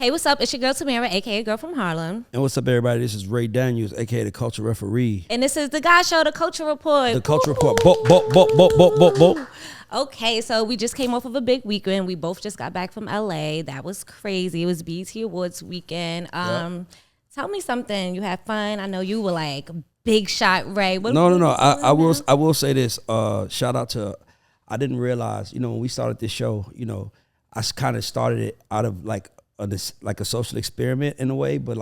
Hey, what's up? It's your girl Tamara, aka Girl from Harlem. And what's up, everybody? This is Ray Daniels, aka the Culture Referee. And this is the Guy Show, the Culture Report. The Culture Report. Bo, bo, bo, bo, bo, bo, bo. Okay, so we just came off of a big weekend. We both just got back from LA. That was crazy. It was BET Awards weekend. Tell me something. You had fun. I know you were like big shot, Ray. No. I will say this. Shout out to. I didn't realize, when we started this show, I kind of started it out of like a social experiment in a way, but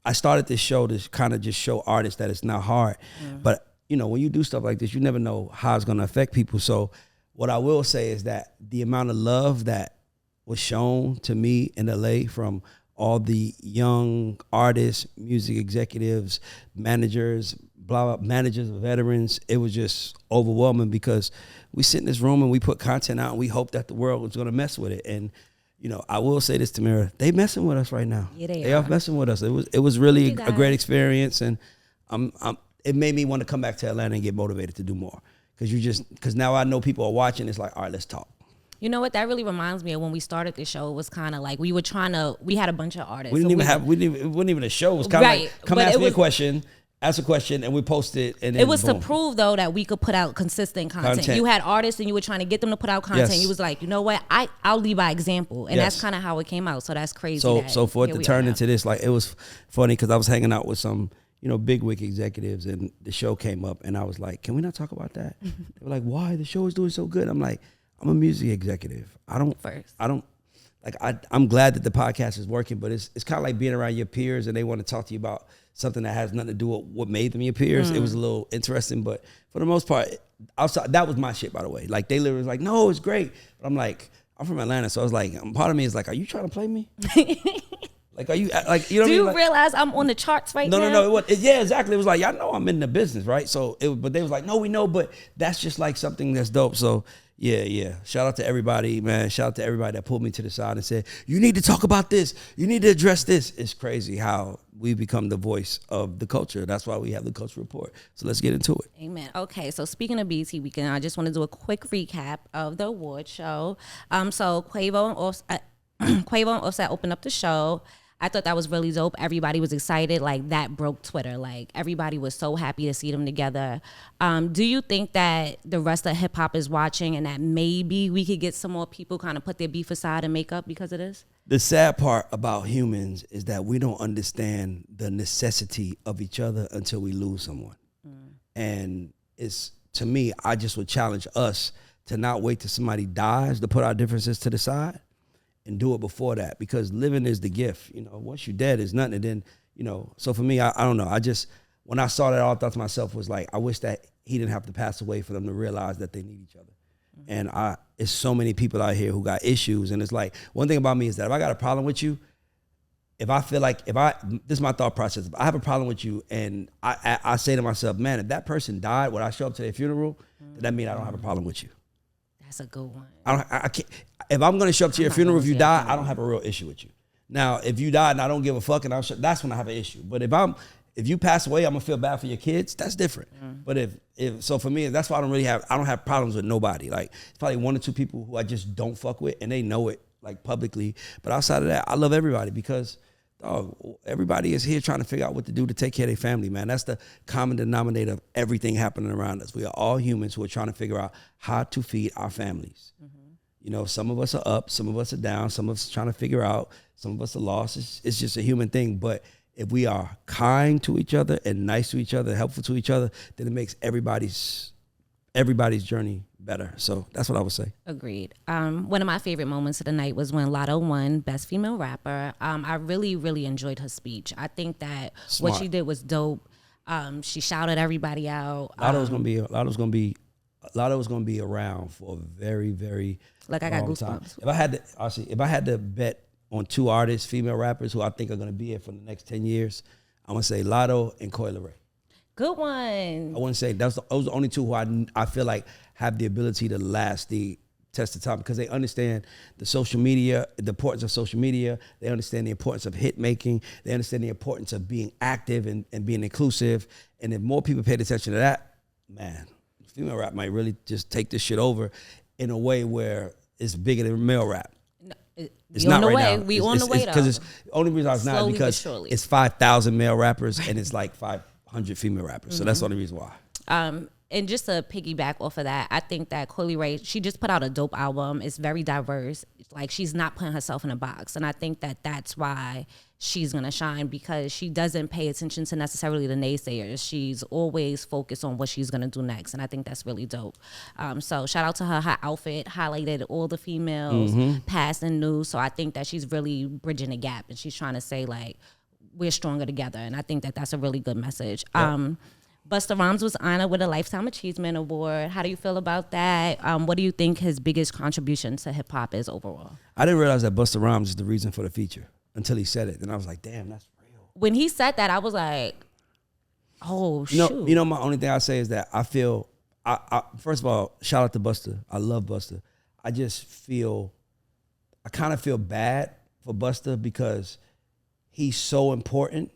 I started this show to kind of just show artists that it's not hard. But when you do stuff like this, you never know how it's going to affect people. So what I will say is that the amount of love that was shown to me in LA from all the young artists, music executives, managers, managers, veterans, it was just overwhelming because we sit in this room and we put content out and we hope that the world was going to mess with it. And I will say this, Tamara, they messing with us right now. Yeah, they are messing with us. It was really a great experience, and it made me want to come back to Atlanta and get motivated to do more. Because now I know people are watching. It's like, all right, let's talk. You know what? That really reminds me of when we started this show. It was kind of like we had a bunch of artists. It wasn't even a show. It was kind of like, come ask me a question. Ask a question and we post it. And then it was boom. to prove though that we could put out consistent content. You had artists and you were trying to get them to put out content. Yes. You was like, you know what? I'll lead by example, and that's kind of how it came out. So that's crazy. So for it to turn into this, like, it was funny because I was hanging out with some big wig executives and the show came up and I was like, can we not talk about that? They were like, why? The show is doing so good. I'm like, I'm a music executive. I'm glad that the podcast is working, but it's kind of like being around your peers and they want to talk to you about something that has nothing to do with what made them your peers. It was a little interesting, but for the most part, outside, that was my shit, by the way. Like, they literally was like, no, it's great. But I'm like, I'm from Atlanta, so I was like, part of me is like, are you trying to play me? Like, are you like, you know what I mean? Do you like, realize I'm on the charts right now? No. Yeah, exactly. It was like, y'all know I'm in the business, right? So, but they was like, no, we know, but that's just like something that's dope. So, yeah. Shout out to everybody, man. Shout out to everybody that pulled me to the side and said, you need to talk about this. You need to address this. It's crazy how we become the voice of the culture. That's why we have the Culture Report. So let's get into it. Amen. Okay, so speaking of BET Weekend, I just want to do a quick recap of the award show. So Quavo and Offset opened up the show. I thought that was really dope. Everybody was excited. Like, that broke Twitter. Like, everybody was so happy to see them together. Do you think that the rest of hip hop is watching and that maybe we could get some more people kind of put their beef aside and make up because of this? The sad part about humans is that we don't understand the necessity of each other until we lose someone. And to me, I just would challenge us to not wait till somebody dies to put our differences to the side. And do it before that, because living is the gift. Once you're dead, it's nothing. And then, so for me, I don't know. When I saw that, all I thought to myself was like, I wish that he didn't have to pass away for them to realize that they need each other. And it's so many people out here who got issues. And it's like, one thing about me is that if I got a problem with you, if I feel like, this is my thought process. If I have a problem with you and I say to myself, man, if that person died when I show up to their funeral, then that means I don't have a problem with you. That's a good one. I can't. If I'm going to show up to your funeral, if you die, I don't have a real issue with you. Now, if you die and I don't give a fuck, that's when I have an issue. But if you pass away, I'm gonna feel bad for your kids. That's different. But so for me, that's why I don't have problems with nobody. Like, it's probably one or two people who I just don't fuck with, and they know it, like, publicly. But outside of that, I love everybody because everybody is here trying to figure out what to do to take care of their family, man. That's the common denominator of everything happening around us. We are all humans who are trying to figure out how to feed our families. Some of us are up, some of us are down, some of us are trying to figure out, some of us are lost. It's just a human thing. But if we are kind to each other and nice to each other, helpful to each other, then it makes everybody's journey better. So that's what I would say. Agreed. One of my favorite moments of the night was when Lotto won Best Female Rapper. I really, really enjoyed her speech. I think that what she did was dope. She shouted everybody out. Lotto's gonna be around for a very, very I got goosebumps. Time. If I had to bet on two artists, female rappers who I think are gonna be here for the next 10 years, I'm gonna say Lotto and Coi Leray. Good one. I wouldn't say those are the only two who I feel like have the ability to last the test of time because they understand the social media, the importance of social media. They understand the importance of hit making. They understand the importance of being active and being inclusive. And if more people paid attention to that, man, female rap might really just take this shit over in a way where it's bigger than male rap. It's not right now. We on the way, though. Because the only reason it's not Slowly but because surely. it's 5,000 male rappers and it's like 500 female rappers. So that's the only reason why. And just to piggyback off of that, I think that Coily Ray, she just put out a dope album. It's very diverse. Like, she's not putting herself in a box. And I think that that's why she's going to shine, because she doesn't pay attention to necessarily the naysayers. She's always focused on what she's going to do next. And I think that's really dope. So shout out to her. Her outfit highlighted all the females, past and new. So I think that she's really bridging the gap. And she's trying to say, like, we're stronger together. And I think that that's a really good message. Yep. Busta Rhymes was honored with a Lifetime Achievement Award. How do you feel about that? What do you think his biggest contribution to hip hop is overall? I didn't realize that Busta Rhymes is the reason for the feature until he said it. And I was like, damn, that's real. When he said that, I was like, oh, shoot. You know, my only thing I say is that I feel, first of all, shout out to Busta. I love Busta. I just feel, I kind of feel bad for Busta because he's so important.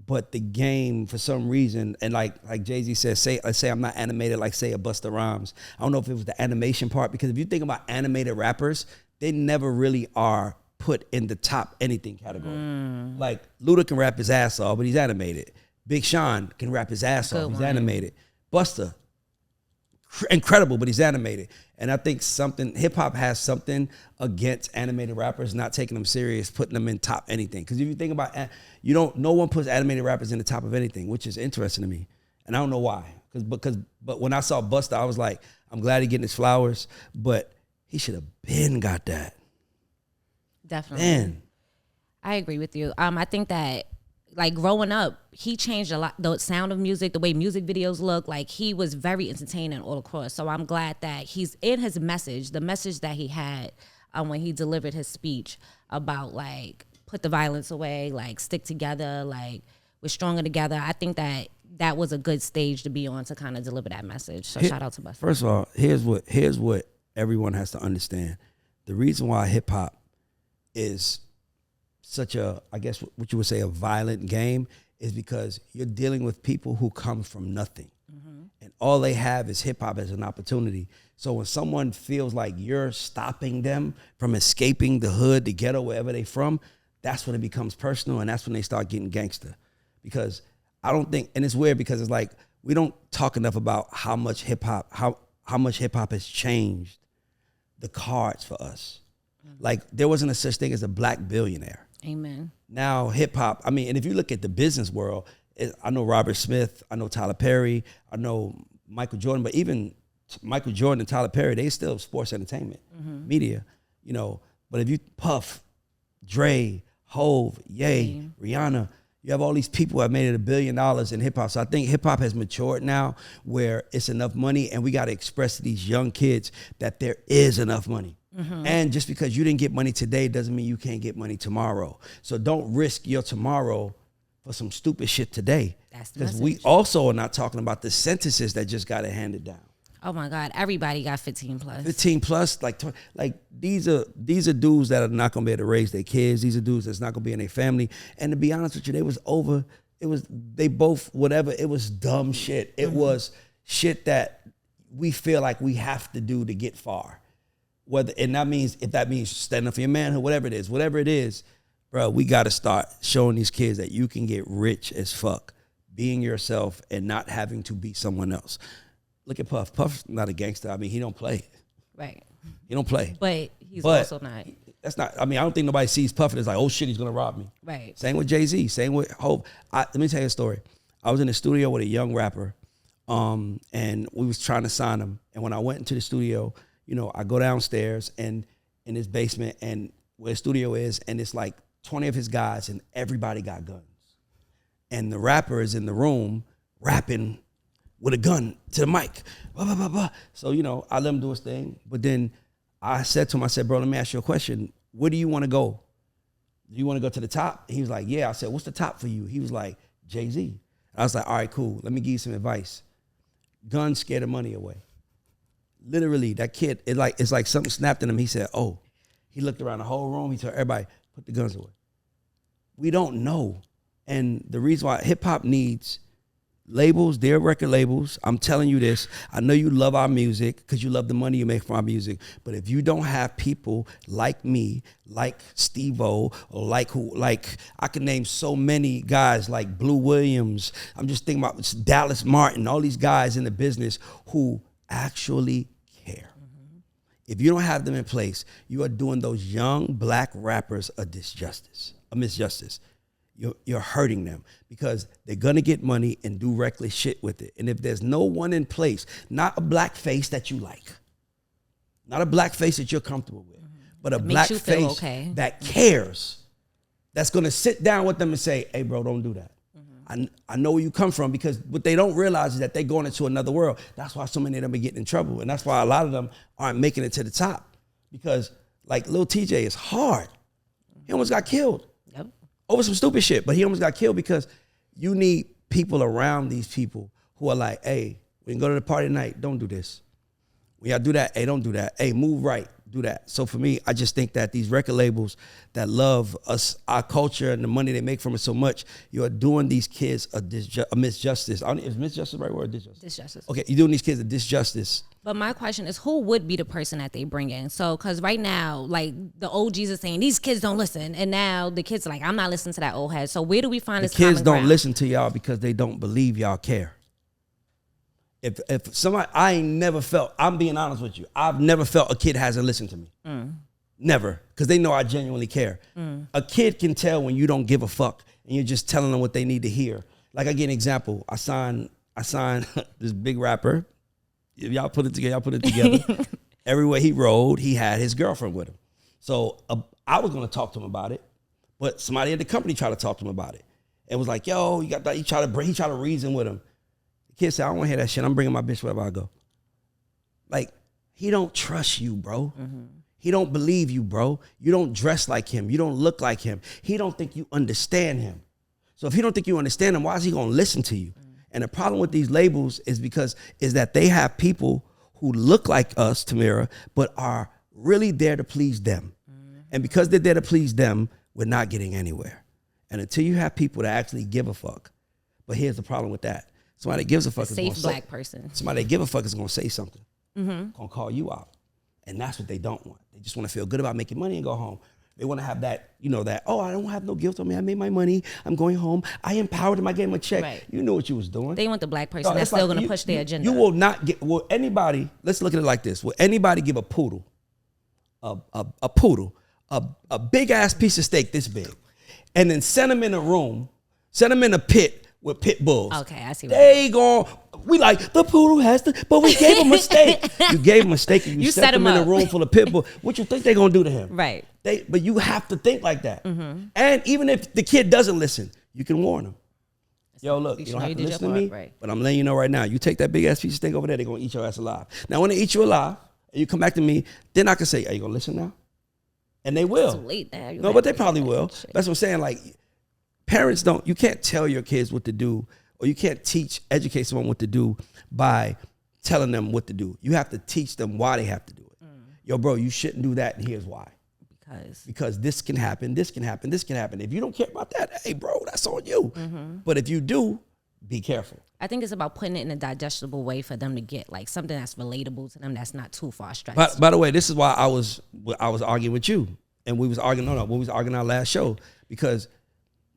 But the game, for some reason, and like Jay-Z says, let's say I'm not animated like, say, a Busta Rhymes. I don't know if it was the animation part, because if you think about animated rappers, they never really are put in the top anything category. Like, Luda can rap his ass off, but he's animated. Big Sean can rap his ass off, he's animated. Busta, incredible, but he's animated. And I think hip hop has something against animated rappers, not taking them serious, putting them in top anything. Because if you think about, no one puts animated rappers in the top of anything, which is interesting to me. And I don't know why. But when I saw Busta, I was like, I'm glad he's getting his flowers, but he should have been got that. Definitely. Man. I agree with you. I think that, like, growing up, he changed a lot. The sound of music, the way music videos look, like, he was very entertaining all across. So I'm glad that he's in his message, the message that he had when he delivered his speech about, like, put the violence away, like, stick together, like, we're stronger together. I think that that was a good stage to be on to kind of deliver that message. So shout out to Busta. First of all, here's what everyone has to understand. The reason why hip hop is such a, I guess what you would say, a violent game, is because you're dealing with people who come from nothing. And all they have is hip hop as an opportunity. So when someone feels like you're stopping them from escaping the hood, the ghetto, wherever they from, that's when it becomes personal, and that's when they start getting gangster. Because I don't think, and it's weird because it's like, we don't talk enough about how much hip hop has changed the cards for us. Like, there wasn't a such thing as a black billionaire. Amen. Now hip hop, I mean, and if you look at the business world, I know Robert Smith, I know Tyler Perry, I know Michael Jordan, but even Michael Jordan and Tyler Perry, they still sports entertainment, media, you know. But if you Puff, Dre, Hove, Ye, Rihanna, you have all these people who have made it $1 billion in hip hop. So I think hip hop has matured now where it's enough money, and we got to express to these young kids that there is enough money. And just because you didn't get money today doesn't mean you can't get money tomorrow. So don't risk your tomorrow for some stupid shit today. Because we also are not talking about the sentences that just got it handed down. Oh my God, everybody got 15 plus. 15 plus, like these are dudes that are not gonna be able to raise their kids. These are dudes that's not gonna be in their family. And to be honest with you, it was dumb shit. It was shit that we feel like we have to do to get far. If that means standing up for your manhood, whatever it is, bro, we got to start showing these kids that you can get rich as fuck, being yourself and not having to be someone else. Look at Puff. Puff's not a gangster. I mean, he don't play. Right. He don't play. But he's also not. That's not, I mean, I don't think nobody sees Puff and is like, oh shit, he's going to rob me. Right. Same with Jay-Z. Same with Hope. Let me tell you a story. I was in the studio with a young rapper, and we was trying to sign him. And when I went into the studio, you know, I go downstairs and in his basement and where the studio is, and it's like 20 of his guys and everybody got guns. And the rapper is in the room rapping with a gun to the mic. Blah, blah, blah, blah. So, you know, I let him do his thing. But then I said to him, bro, let me ask you a question. Where do you want to go? Do you want to go to the top? He was like, yeah. I said, what's the top for you? He was like, Jay-Z. I was like, all right, cool. Let me give you some advice. Guns scare the money away. Literally, that kid, it's like something snapped in him. He said, oh. He looked around the whole room. He told everybody, put the guns away. We don't know. And the reason why hip-hop needs labels, their record labels, I'm telling you this. I know you love our music because you love the money you make from our music. But if you don't have people like me, like Steve-O, or like I can name so many guys like Blue Williams. I'm just thinking about Dallas Martin, all these guys in the business who actually care. If you don't have them in place, you are doing those young black rappers a misjustice. You're hurting them because they're going to get money and do reckless shit with it. And if there's no one in place, not a black face that you like, not a black face that you're comfortable with, but a black face that cares, that's going to sit down with them and say, hey, bro, don't do that. I know where you come from, because what they don't realize is that they're going into another world. That's why so many of them are getting in trouble. And that's why a lot of them aren't making it to the top, because like Lil TJ is hard. He almost got killed. Yep. Over some stupid shit, but he almost got killed because you need people around these people who are like, hey, we can go to the party tonight, don't do this. When y'all do that, hey, don't do that. Hey, move right, do that. So for me, I just think that these record labels that love us, our culture, and the money they make from it so much, you are doing these kids a misjustice. Is misjustice the right word? Disjustice. Okay, you're doing these kids a disjustice. But my question is, who would be the person that they bring in? So, because right now, like, the OGs are saying, these kids don't listen. And now the kids are like, I'm not listening to that old head. So where do we find this common ground? The kids don't listen to y'all because they don't believe y'all care. If somebody, I ain't never felt, I'm being honest with you, I've never felt a kid hasn't listened to me. Never. Because they know I genuinely care. A kid can tell when you don't give a fuck and you're just telling them what they need to hear. Like, I give an example. I signed this big rapper. If y'all put it together. Everywhere he rode, he had his girlfriend with him. So I was going to talk to him about it, but somebody at the company tried to talk to him about it. It was like, yo, you got that. He tried to reason with him. The kid said, I don't want to hear that shit. I'm bringing my bitch wherever I go. Like, he don't trust you, bro. He don't believe you, bro. You don't dress like him. You don't look like him. He don't think you understand him. So if he don't think you understand him, why is he going to listen to you? And the problem with these labels is that they have people who look like us, Tamira, but are really there to please them. And because they're there to please them, we're not getting anywhere. And until you have people that actually give a fuck, but here's the problem with that. Somebody that gives a fuck is going to say. Safe black person. Somebody that give a fuck is going to say something. Going to call you out. And that's what they don't want. They just want to feel good about making money and go home. They want to have that, oh, I don't have no guilt on me. I made my money. I'm going home. I empowered him. I gave him a check. Right. You knew what you was doing. They want the black person that's still going to push their agenda. You will not get, will anybody, let's look at it like this. Will anybody give a poodle, a big ass piece of steak this big, and then send him in a room, send him in a pit with pit bulls? Okay, I see. They gon' we like, the poodle has to, but we gave him a steak. You gave him a steak and you set him in a room full of pit bulls. What you think they gonna do to him? Right. But you have to think like that. And even if the kid doesn't listen, you can warn him. Yo, look, you don't have to listen to me, right, but I'm letting you know right now, you take that big ass piece of steak over there, they're gonna eat your ass alive. Now, when they eat you alive, and you come back to me, then I can say, are you gonna listen now? And they will. It's too late now. No, but they probably will. That's what I'm saying. Like, parents you can't tell your kids what to do, or you can't educate someone what to do by telling them what to do. You have to teach them why they have to do it. Yo, bro, you shouldn't do that, and here's why. Because this can happen, this can happen, this can happen. If you don't care about that, hey, bro, that's on you. But if you do, be careful. I think it's about putting it in a digestible way for them to get like something that's relatable to them, that's not too far stretched. By the way, this is why I was arguing with you, and we was arguing. We was arguing our last show, because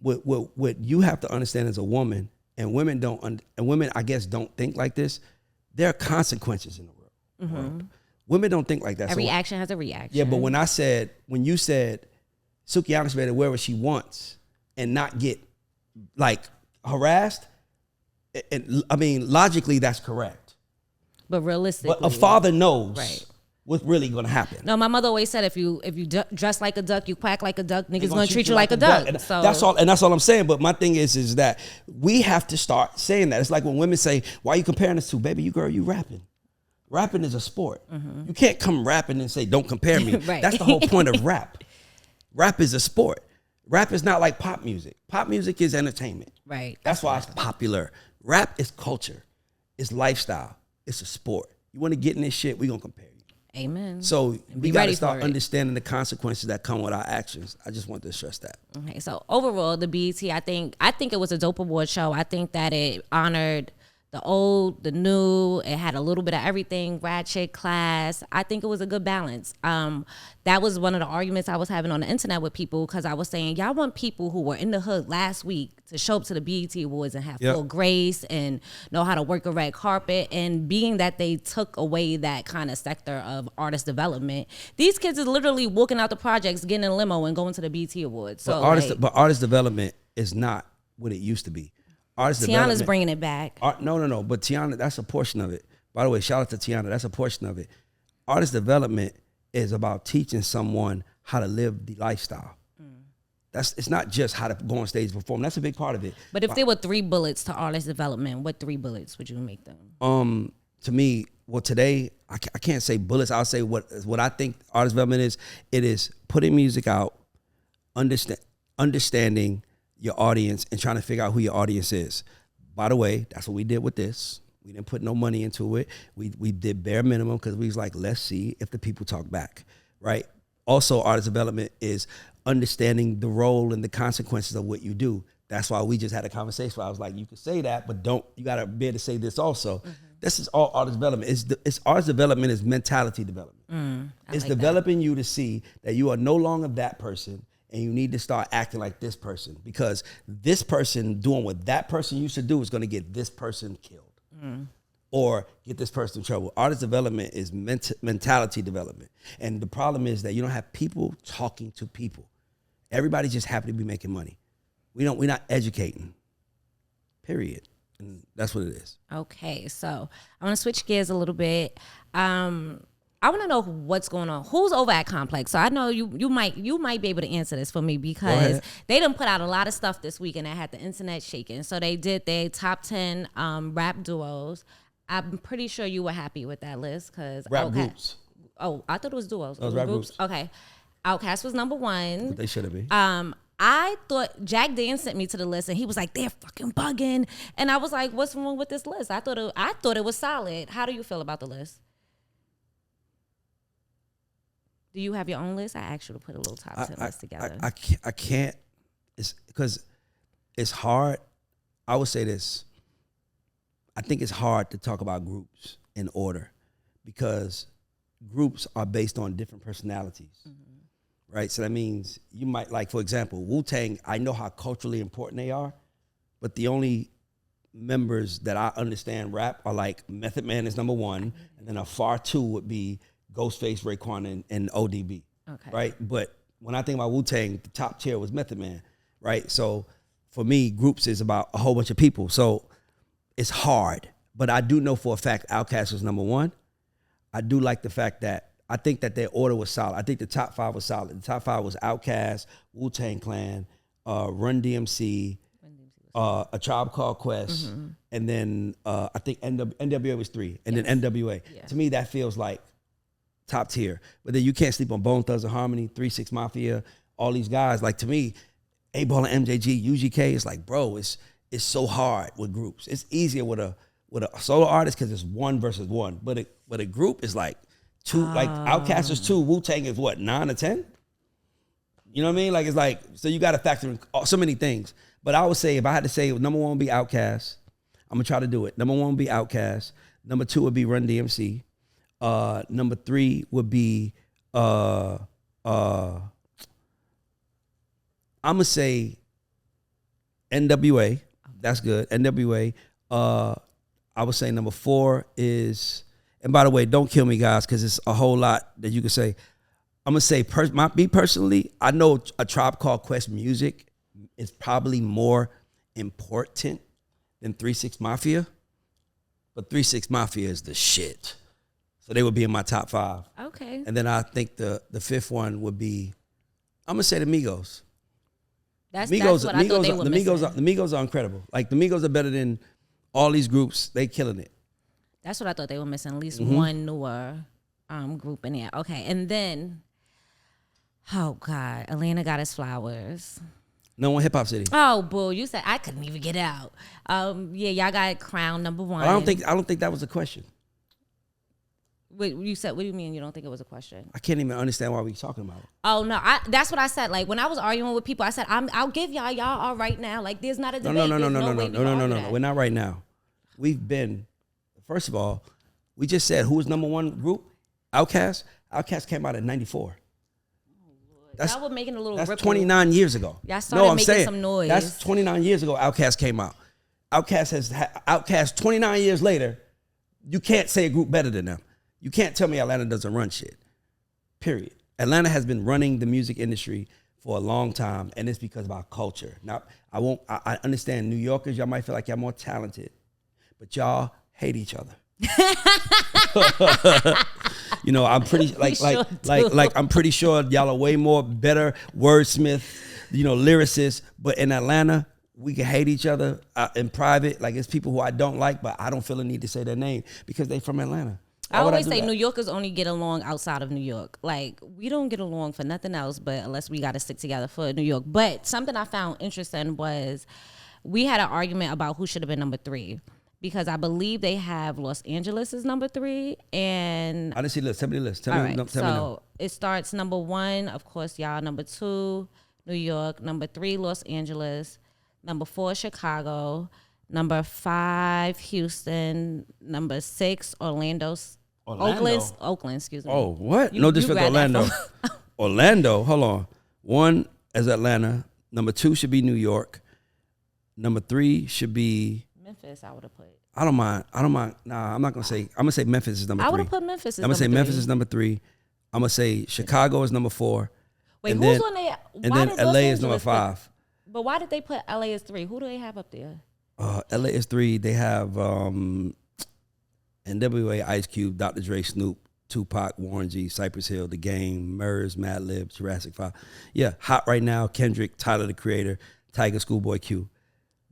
what you have to understand as a woman, and women I guess don't think like this. There are consequences in the world. Women don't think like that. Every action has a reaction. Yeah, but when you said Sukihana's better wherever she wants and not get like harassed, and I mean, logically that's correct. But realistically, but a father knows what's really gonna happen. No, my mother always said, if you dress like a duck, you quack like a duck, niggas gonna treat you like a duck. And so that's all I'm saying. But my thing is that we have to start saying that. It's like when women say, "Why are you comparing us to?" Baby, you rapping. Rapping is a sport. You can't come rapping and say, don't compare me. Right. That's the whole point of rap. Rap is a sport. Rap is not like pop music. Pop music is entertainment. Right. That's why it's popular. Rap is culture. It's lifestyle. It's a sport. You want to get in this shit, we're going to compare you. Amen. So we Be got ready to start for it. understanding the consequences that come with our actions. I just want to stress that. Okay, so overall, the BET, I think it was a dope award show. I think that it honored the old, the new. It had a little bit of everything, ratchet, class. I think it was a good balance. That was one of the arguments I was having on the internet with people because I was saying, y'all want people who were in the hood last week to show up to the BET Awards and have full grace and know how to work a red carpet. And being that they took away that kind of sector of artist development, these kids are literally walking out the projects, getting in a limo and going to the BET Awards. So But artist development is not what it used to be. Tiana's bringing it back. No. But Tiana, that's a portion of it. By the way, shout out to Tiana. That's a portion of it. Artist development is about teaching someone how to live the lifestyle. It's not just how to go on stage and perform. That's a big part of it. But if there were 3 bullets to artist development, what 3 bullets would you make them? To me, well, today I can't say bullets. I'll say what I think artist development is. It is putting music out, understanding your audience, and trying to figure out who your audience is. By the way, that's what we did with this. We didn't put no money into it. We did bare minimum because we was like, let's see if the people talk back, right? Also, artist development is understanding the role and the consequences of what you do. That's why we just had a conversation where I was like, you can say that, but you got to be able to say this also. This is all artist development. It's artist development is mentality development. It's like developing you to see that you are no longer that person and you need to start acting like this person because this person doing what that person used to do is going to get this person killed or get this person in trouble. Artist development is mentality development. And the problem is that you don't have people talking to people. Everybody's just happy to be making money. We're not educating, period. And that's what it is. Okay, so I want to switch gears a little bit. I want to know what's going on. Who's over at Complex? So I know you might be able to answer this for me because they done put out a lot of stuff this week and I had the internet shaking. So they did their top 10 rap duos. I'm pretty sure you were happy with that list because rap groups. Oh, I thought it was duos. It was rap groups. Okay, Outkast was number 1. But they should have been. I thought Jack Dan sent me to the list and he was like, they're fucking bugging. And I was like, what's wrong with this list? I thought it was solid. How do you feel about the list? Do you have your own list? I asked you to put a little top 10 list together. I can't. It's because it's hard. I would say this. I think it's hard to talk about groups in order because groups are based on different personalities. Right? So that means you might, like, for example, Wu-Tang, I know how culturally important they are, but the only members that I understand rap are like Method Man is number 1, and then a far 2 would be Ghostface, Raekwon, and ODB. Okay. Right? But when I think about Wu-Tang, the top tier was Method Man. Right? So for me, groups is about a whole bunch of people. So it's hard. But I do know for a fact Outkast was number 1. I do like the fact that I think that their order was solid. I think the top 5 was solid. The top 5 was Outkast, Wu-Tang Clan, Run DMC, A Tribe Called Quest, and then I think NWA was 3, and then NWA. Yeah. To me, that feels like top tier. But then you can't sleep on Bone Thugs and Harmony, 3 6 Mafia, all these guys. Like, to me, A-Ball and MJG, UGK, it's like, bro, it's so hard with groups. It's easier with a solo artist because it's 1 versus 1. But a group is like 2, like Outkast is 2, Wu-Tang is what, 9 or 10? You know what I mean? Like, it's like, so you got to factor in so many things. But I would say, if I had to say, number 1 would be Outkast. I'm going to try to do it. Number 1 would be Outkast. Number 2 would be Run DMC. Number 3 would be, I'm going to say NWA. That's good. NWA. I would say number 4 is, and by the way, don't kill me, guys, because it's a whole lot that you could say. I'm going to say, me personally, I know A Tribe Called Quest music is probably more important than 3 6 Mafia, but 3 6 Mafia is the shit. So they would be in my top 5. Okay. And then I think the 5th one would be, I'm going to say the Migos. That's what I thought they were missing. The Migos are incredible. Like, the Migos are better than all these groups. They killing it. That's what I thought they were missing. At least one newer group in there. Okay, and then, oh God, Atlanta got his flowers. No one Hip Hop City. Oh, boo! You said I couldn't even get out. Yeah, y'all got crowned number 1. I don't think that was a question. What you said? What do you mean you don't think it was a question? I can't even understand why we talking about it. Oh no, that's what I said. Like when I was arguing with people, I said I'll give y'all are right now. Like there's not a debate. No. We're not right now. We've been. First of all, we just said who was number one group? Outkast. Outkast came out in '94. Y'all were making a little. That's ripple. 29 years ago. Y'all started making saying, some noise. That's 29 years ago. Outkast came out. Outkast 29 years later. You can't say a group better than them. You can't tell me Atlanta doesn't run shit. Period. Atlanta has been running the music industry for a long time, and it's because of our culture. Now, I understand New Yorkers, y'all might feel like y'all more talented, but y'all hate each other. You know, I'm pretty I'm pretty sure y'all are way more better wordsmith, you know, lyricists. But in Atlanta, we can hate each other in private. Like it's people who I don't like, but I don't feel the need to say their name because they from Atlanta. I always say New Yorkers only get along outside of New York. Like we don't get along for nothing else, but unless we got to stick together for New York. But something I found interesting was we had an argument about who should have been number 3. Because I believe they have Los Angeles as number 3, and I didn't see the list. Tell me the list. Tell me it starts number 1, of course, y'all. Number 2, New York. Number 3, Los Angeles. Number 4, Chicago. Number 5, Houston. Number 6, Orlando. Oakland. Excuse me. Oh, what? No disrespect to Orlando. Orlando. Hold on. 1 is Atlanta. Number 2 should be New York. Number 3 should be Memphis. I would have put. I don't mind. Nah, I'm not gonna say. I'm gonna say Memphis is number 3. I would have put Memphis. I'm gonna say Memphis is number 3. I'm gonna say Chicago is number 4. Wait, who's on there? And then LA is number 5. But why did they put LA as 3? Who do they have up there? LA is 3. They have NWA, Ice Cube, Dr. Dre, Snoop, Tupac, Warren G, Cypress Hill, The Game, Murs, Madlib, Jurassic 5. Yeah, hot right now. Kendrick, Tyler the Creator, Tiger, Schoolboy Q.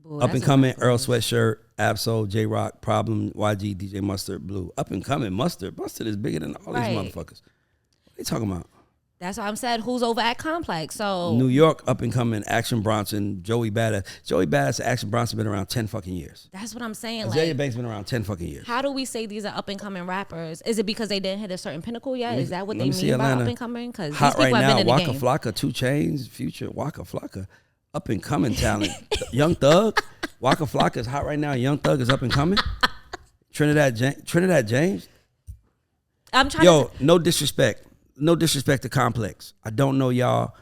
Boy, up and coming, Earl Sweatshirt, Absol, J Rock, Problem, YG, DJ Mustard, Blue. Up and coming, Mustard. Mustard is bigger than all these motherfuckers. What are you talking about? That's what I'm saying. Who's over at Complex? So New York, up and coming, Action Bronson, Joey Badass. Joey Badass and Action Bronson been around 10 fucking years. That's what I'm saying. Azalea Banks been around 10 fucking years. How do we say these are up and coming rappers? Is it because they didn't hit a certain pinnacle yet? Is that what they mean by up and coming? Because these people right have now, been in the Waka game. Flocka, 2 Chainz, Future, Waka Flocka, up and coming talent. Young Thug, Waka Flocka is hot right now. Young Thug is up and coming. Trinidad James. I'm trying. No disrespect. No disrespect to Complex. I don't know y'all.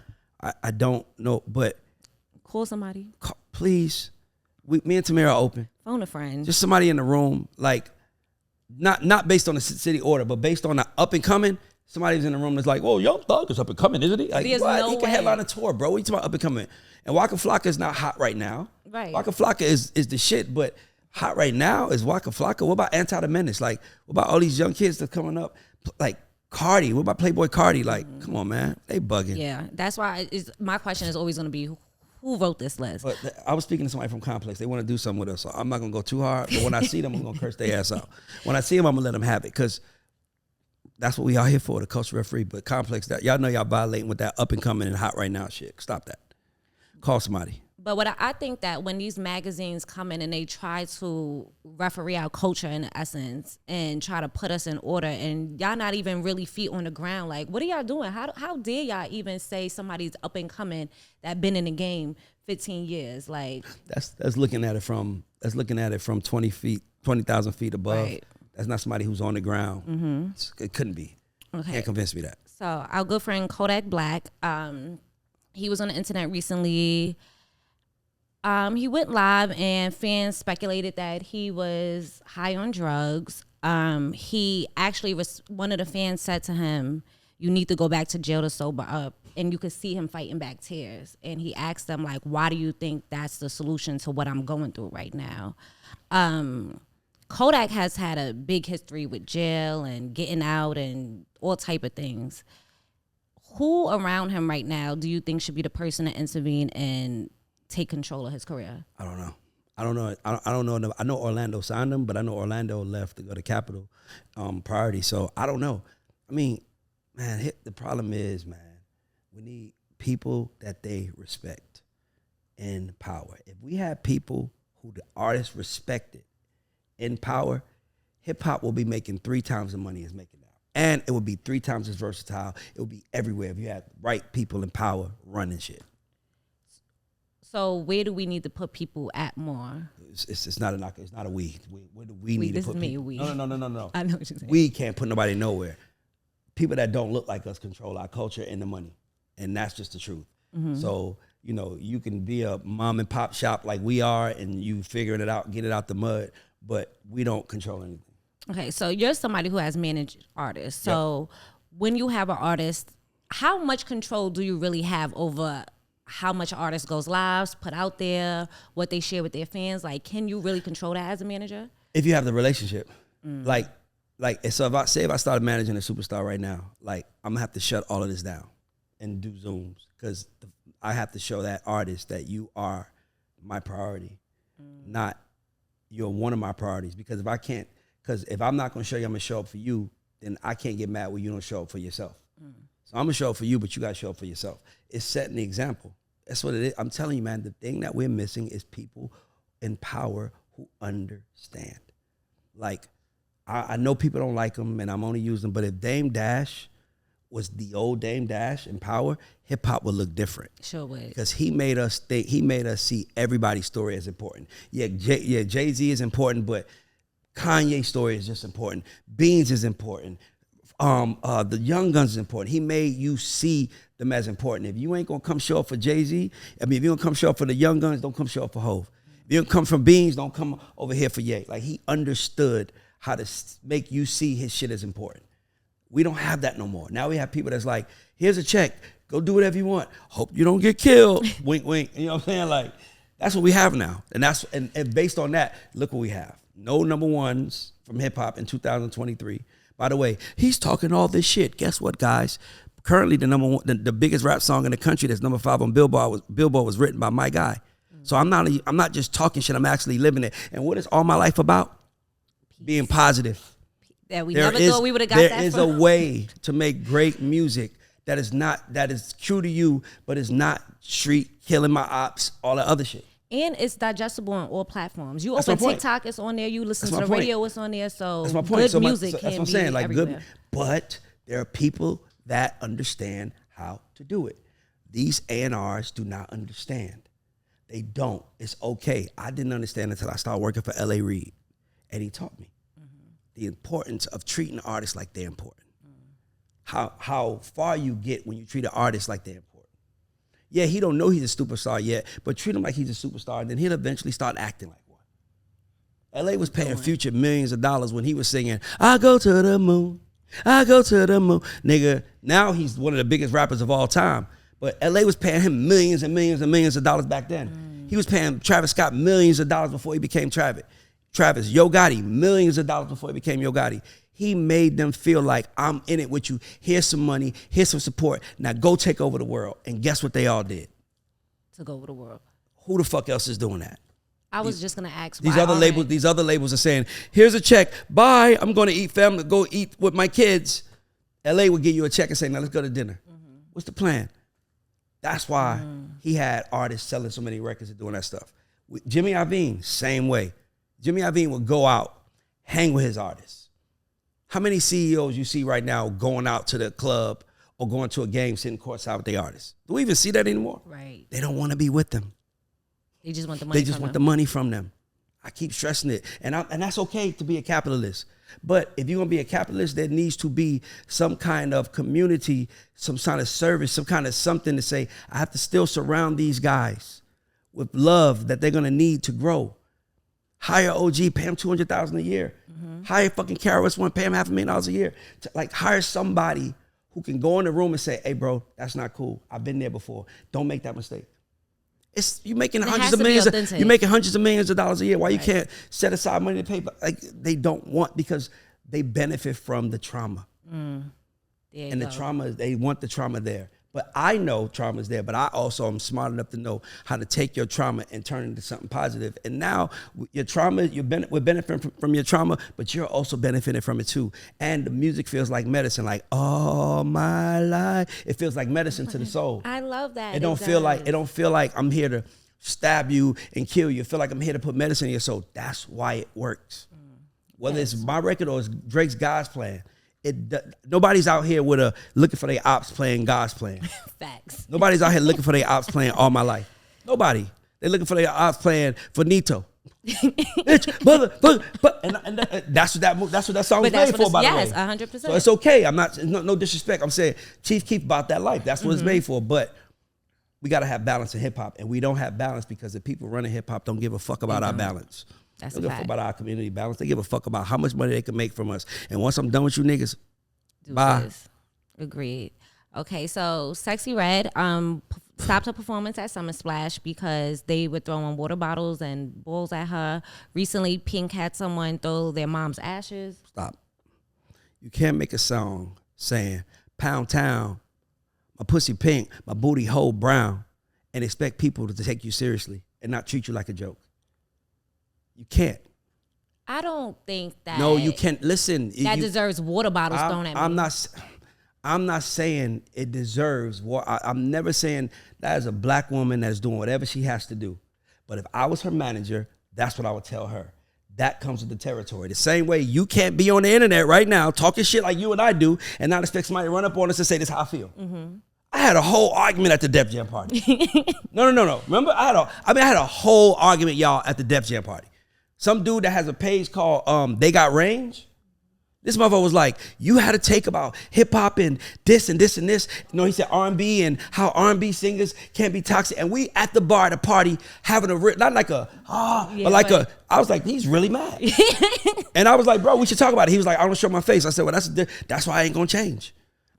I don't know, but call somebody. Please. Me and Tamara are open. Phone a friend. Just somebody in the room, like not based on the city order, but based on the up and coming. Somebody's in the room that's like, "Whoa, Young Thug is up and coming, isn't he?" Like, what? No he can headline a tour, bro. What you talking about up and coming? And Waka Flocka is not hot right now. Right. Waka Flocka is the shit, but hot right now is Waka Flocka. What about Anti the Menace? Like, what about all these young kids that's coming up? Like Cardi. What about Playboy Cardi? Like, come on, man. They bugging. Yeah, that's why my question is always going to be, who wrote this list? But I was speaking to somebody from Complex. They want to do something with us, so I'm not going to go too hard. But when I see them, I'm going to curse their ass out. When I see them, I'm going to let them have it because that's what we are here for, the culture referee. But Complex, that y'all know y'all violating with that up and coming and hot right now shit. Stop that. Call somebody. But what I think that when these magazines come in and they try to referee our culture in essence and try to put us in order, and y'all not even really feet on the ground, like what are y'all doing? How dare y'all even say somebody's up and coming that been in the game 15 years? Like that's looking at it from 20,000 feet above. Right. That's not somebody who's on the ground. Mm-hmm. It couldn't be. Okay. Can't convince me that. So our good friend Kodak Black, he was on the internet recently. He went live and fans speculated that he was high on drugs. He actually one of the fans said to him, "You need to go back to jail to sober up." And you could see him fighting back tears. And he asked them, like, why do you think that's the solution to what I'm going through right now? Kodak has had a big history with jail and getting out and all type of things. Who around him right now do you think should be the person to intervene and take control of his career? I don't know. I don't know. I know Orlando signed him, but I know Orlando left to go to Capitol priority. So I don't know. I mean, man, the problem is, man, we need people that they respect in power. If we have people who the artists respected in power, hip hop will be making 3 times the money it's making now. And it would be 3 times as versatile. It would be everywhere if you had right people in power running shit. So where do we need to put people at more? It's not a knock. It's not a we. Where do we need to put people? We. No. I know what you're saying. We can't put nobody nowhere. People that don't look like us control our culture and the money. And that's just the truth. Mm-hmm. So, you know, you can be a mom and pop shop like we are and you figuring it out, get it out the mud, but we don't control anything. Okay, so you're somebody who has managed artists. So when you have an artist, how much control do you really have over how much an artist goes live, put out there, what they share with their fans? Like, can you really control that as a manager? If you have the relationship. Like, so if I started managing a superstar right now, like, I'm gonna have to shut all of this down and do Zooms because I have to show that artist that you are my priority, not you're one of my priorities. Because if I'm not gonna show you I'm gonna show up for you, then I can't get mad when you don't show up for yourself. So I'm gonna show up for you, but you gotta show up for yourself. It's setting the example. That's what it is. I'm telling you, man, the thing that we're missing is people in power who understand. Like, I know people don't like them and I'm only using them, but if Dame Dash was the old Dame Dash in power, hip hop would look different. Sure would. Because he made us think, he made us see everybody's story as important. Jay-Z is important, but Kanye's story is just important. Beans is important. The Young Guns is important. He made you see them as important. If you ain't gonna come show up for Jay-Z, if you don't come show up for the Young Guns, don't come show up for Hov. If you don't come from Beans, don't come over here for Ye. Like, he understood how to make you see his shit as important. We don't have that no more. Now we have people that's like, here's a check, go do whatever you want. Hope you don't get killed. Wink, wink. You know what I'm saying? Like, that's what we have now. And based on that, look what we have. No number ones from hip hop in 2023. By the way, he's talking all this shit. Guess what, guys? Currently, the number one, the biggest rap song in the country that's number 5 on Billboard was written by my guy. So I'm not just talking shit. I'm actually living it. And what is all my life about? Being positive. That we never thought we would have got that from. There is a way to make great music that is true to you, but it's not street killing my ops, all that other shit. And it's digestible on all platforms. You open TikTok, it's on there. You listen to the radio, it's on there. So that's my point. Good music can be everywhere. But there are people that understand how to do it. These A&Rs do not understand. They don't. It's okay. I didn't understand until I started working for L.A. Reid, and he taught me the importance of treating artists like they're important. How far you get when you treat an artist like they're important. Yeah, he don't know he's a superstar yet, but treat him like he's a superstar, and then he'll eventually start acting like one. L.A. was paying Future millions of dollars when he was singing, I go to the moon, I go to the moon. Nigga, now he's one of the biggest rappers of all time, but L.A. was paying him millions and millions and millions of dollars back then. He was paying Travis Scott millions of dollars before he became Travis. Yo Gotti, millions of dollars before he became Yo Gotti. He made them feel like, I'm in it with you. Here's some money. Here's some support. Now go take over the world. And guess what they all did? Took over the world. Who the fuck else is doing that? I was just gonna ask. These other labels are saying, here's a check. Bye. I'm going to go eat with my kids. LA would give you a check and say, now let's go to dinner. What's the plan? That's why he had artists selling so many records and doing that stuff. With Jimmy Iovine, same way. Jimmy Iovine would go out, hang with his artists. How many CEOs you see right now going out to the club or going to a game sitting courtside with their artists? Do we even see that anymore? Right. They don't want to be with them. They just want the money. They just want the money from them. I keep stressing it. And that's okay to be a capitalist. But if you're going to be a capitalist, there needs to be some kind of community, some kind of service, some kind of something to say, I have to still surround these guys with love that they're going to need to grow. Hire OG, pay him $200,000 a year. Hire fucking Carol One, pay him $500,000 a year. Like, hire somebody who can go in the room and say, hey, bro, that's not cool. I've been there before. Don't make that mistake. You're making hundreds of millions of dollars a year. Why you can't set aside money to pay? Like, they don't want, because they benefit from the trauma. The trauma, they want the trauma there. But I know trauma is there, but I also am smart enough to know how to take your trauma and turn it into something positive. And now your trauma, we're benefiting from your trauma, but you're also benefiting from it too. And the music feels like medicine, like all my life. It feels like medicine to the soul. I love that. It don't feel like I'm here to stab you and kill you. It feel like I'm here to put medicine in your soul. That's why it works. Whether it's my record or it's Drake's God's Plan, Nobody's out here looking for their ops playing God's plan. Facts. Nobody's out here looking for their ops playing All My Life. Nobody. They're looking for their ops playing Finito. Bitch, but that's what that song was made for, by the way. Yes, 100%. So it's okay. I'm not, no disrespect. I'm saying Chief Keef about that life. That's what it's made for. But we got to have balance in hip hop, and we don't have balance because the people running hip hop don't give a fuck about our balance. That's they don't give a fuck about our community balance. They give a fuck about how much money they can make from us. And once I'm done with you niggas, bye. Agreed. Okay, so Sexy Red stopped her performance at Summer Splash because they were throwing water bottles and balls at her. Recently, Pink had someone throw their mom's ashes. Stop. You can't make a song saying, Pound Town, my pussy pink, my booty hole brown, and expect people to take you seriously and not treat you like a joke. You can't. I don't think that. No, you can't. Listen. That deserves water bottles thrown at me. I'm not saying it deserves what I'm never saying that is a black woman that's doing whatever she has to do. But if I was her manager, that's what I would tell her. That comes with the territory. The same way you can't be on the internet right now talking shit like you and I do and not expect somebody to run up on us and say, this is how I feel. Mm-hmm. I had a whole argument at the Def Jam party. No. Remember, I had a whole argument, y'all, at the Def Jam party. Some dude that has a page called They Got Range. This motherfucker was like, you had to take about hip hop and this and this and this. You know, he said R&B and how R&B singers can't be toxic. And we at the bar at a party having not like but like I was like, he's really mad. And I was like, bro, we should talk about it. He was like, I don't show my face. I said, well, that's why I ain't gonna change.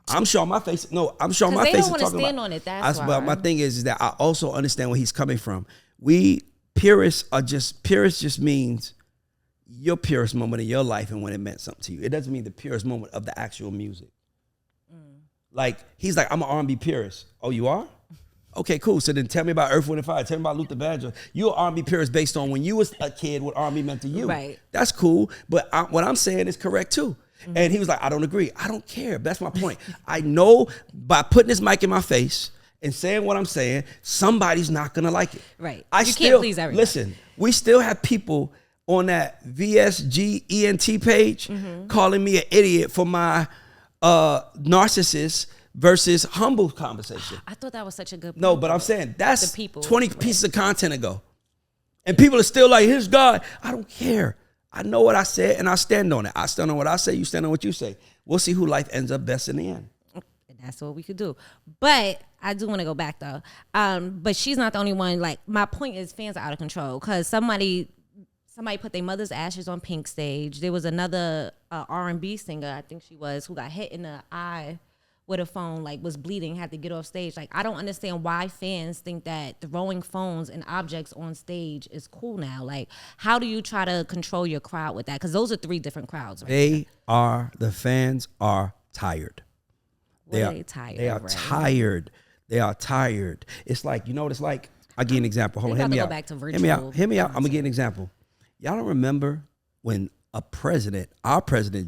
I'm showing my face. No, I'm showing my face. They don't want to stand on it. That's why. But my thing is that I also understand where he's coming from. Purists just means your purest moment in your life and when it meant something to you. It doesn't mean the purest moment of the actual music. Like, he's like, I'm an R&B purist. Oh, you are? Okay, cool. So then tell me about Earth, Wind, and Fire. Tell me about Luther Vandross. You're an R&B purist based on when you was a kid, what R&B meant to you. Right. That's cool. But what I'm saying is correct too. Mm-hmm. And he was like, I don't agree. I don't care. That's my point. I know by putting this mic in my face and saying what I'm saying, somebody's not going to like it. Right. You can't please everybody. Listen, we still have people on that VSGENT page calling me an idiot for my narcissist versus humble conversation. I thought that was such a good point. No, but I'm saying that's the people, 20 pieces of content ago. And people are still like, here's God. I don't care. I know what I said and I stand on it. I stand on what I say. You stand on what you say. We'll see who life ends up best in the end. That's what we could do. But I do want to go back though. But she's not the only one. Like, my point is fans are out of control because somebody put their mother's ashes on Pink stage. There was another R&B singer, I think she was, who got hit in the eye with a phone, like was bleeding, had to get off stage. Like, I don't understand why fans think that throwing phones and objects on stage is cool now. Like, how do you try to control your crowd with that? Because those are three different crowds. Right? The fans are tired. They are tired. They are tired. They are tired. It's like, you know what it's like? I'll give you an example. Hold on, hear me out. Hear me out. I'm going to give you an example. Y'all don't remember when our president,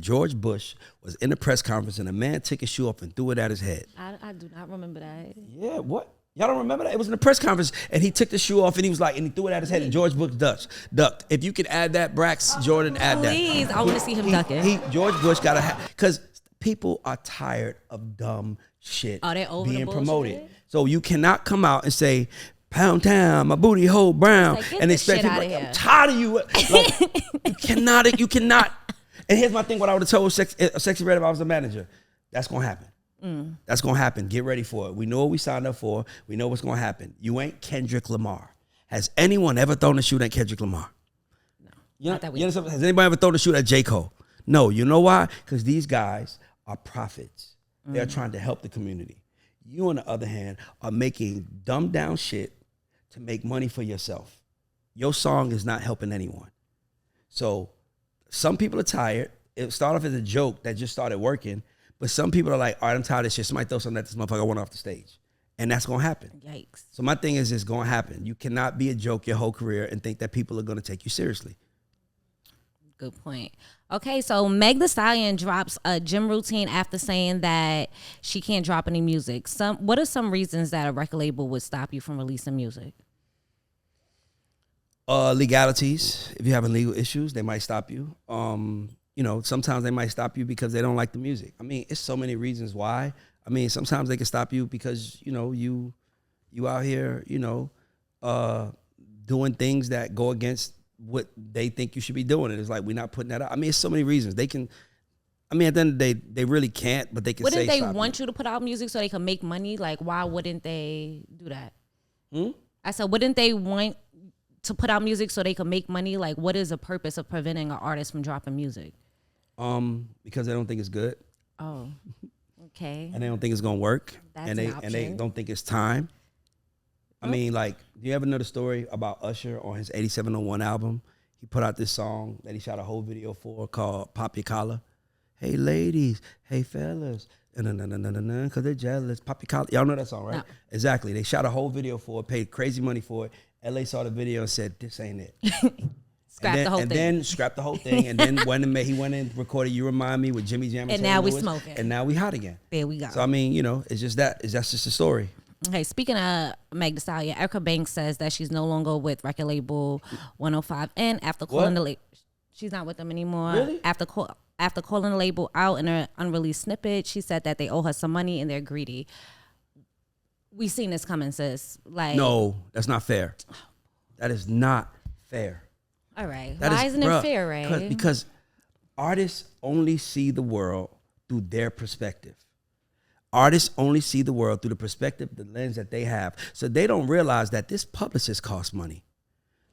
George Bush, was in a press conference and a man took his shoe off and threw it at his head? I do not remember that. Yeah, what? Y'all don't remember that? It was in a press conference and he took the shoe off and he was like, and he threw it at his head and George Bush ducked. If you could add that, Brax, Jordan, add that. Please, I want to see him ducking. George Bush got to because people are tired of dumb shit being promoted. So you cannot come out and say, Pound Town, my booty hole brown, like, and expect people like, I'm tired of you. Like, you cannot. And here's my thing, what I would have told Sexy Red if I was a manager. That's going to happen. That's going to happen. Get ready for it. We know what we signed up for. We know what's going to happen. You ain't Kendrick Lamar. Has anyone ever thrown a shoe at Kendrick Lamar? No. You know, has anybody ever thrown a shoe at J. Cole? No. You know why? Because these guys are prophets. They're trying to help the community. You, on the other hand, are making dumbed down shit to make money for yourself. Your song is not helping anyone. So some people are tired. It started off as a joke that just started working, but some people are like, all right, I'm tired of this shit. Somebody throw something at this motherfucker, I want off the stage. And that's going to happen. Yikes. So my thing is, it's going to happen. You cannot be a joke your whole career and think that people are going to take you seriously. Good point. Okay, so Meg Thee Stallion drops a gym routine after saying that she can't drop any music. What are some reasons that a record label would stop you from releasing music? Legalities. If you're having legal issues, they might stop you. you know, sometimes they might stop you because they don't like the music. I mean, it's so many reasons why. I mean, sometimes they can stop you because, you know, you out here, you know, doing things that go against what they think you should be doing. And it's like, we're not putting that out. I mean, it's so many reasons. They can, I mean, at the end of the day, they really can't, but they can Wouldn't say they want you to put out music so they can make money? Like, why wouldn't they do that? I said, wouldn't they want to put out music so they can make money? Like, what is the purpose of preventing an artist from dropping music? Because they don't think it's good. Oh, okay. And they don't think it's gonna work. That's and they don't think it's time. I mean, like, do you ever know the story about Usher on his 8701 album? He put out this song that he shot a whole video for called Pop Your Collar. Hey ladies, hey fellas, because they're jealous. Pop your collar. Y'all know that song, right? No. Exactly. They shot a whole video for it, paid crazy money for it. LA saw the video and said, this ain't it. Scrap the whole thing. And then scrapped the whole thing. And then he went and recorded You Remind Me with Jimmy Jam. And now we smoking. And now we hot again. There we go. So, I mean, you know, it's just that. That's just a story. Okay, speaking of Meg Thee Stallion, Erica Banks says that she's no longer with record label 105. And after calling the label, she's not with them anymore. Really? After calling the label out in an unreleased snippet, she said that they owe her some money and they're greedy. We seen this coming, sis. Like, no, that's not fair. That is not fair. All right. Why isn't it fair, right? Because artists only see the world through their perspective. Artists only see the world through the perspective, the lens that they have. So they don't realize that this publicist costs money.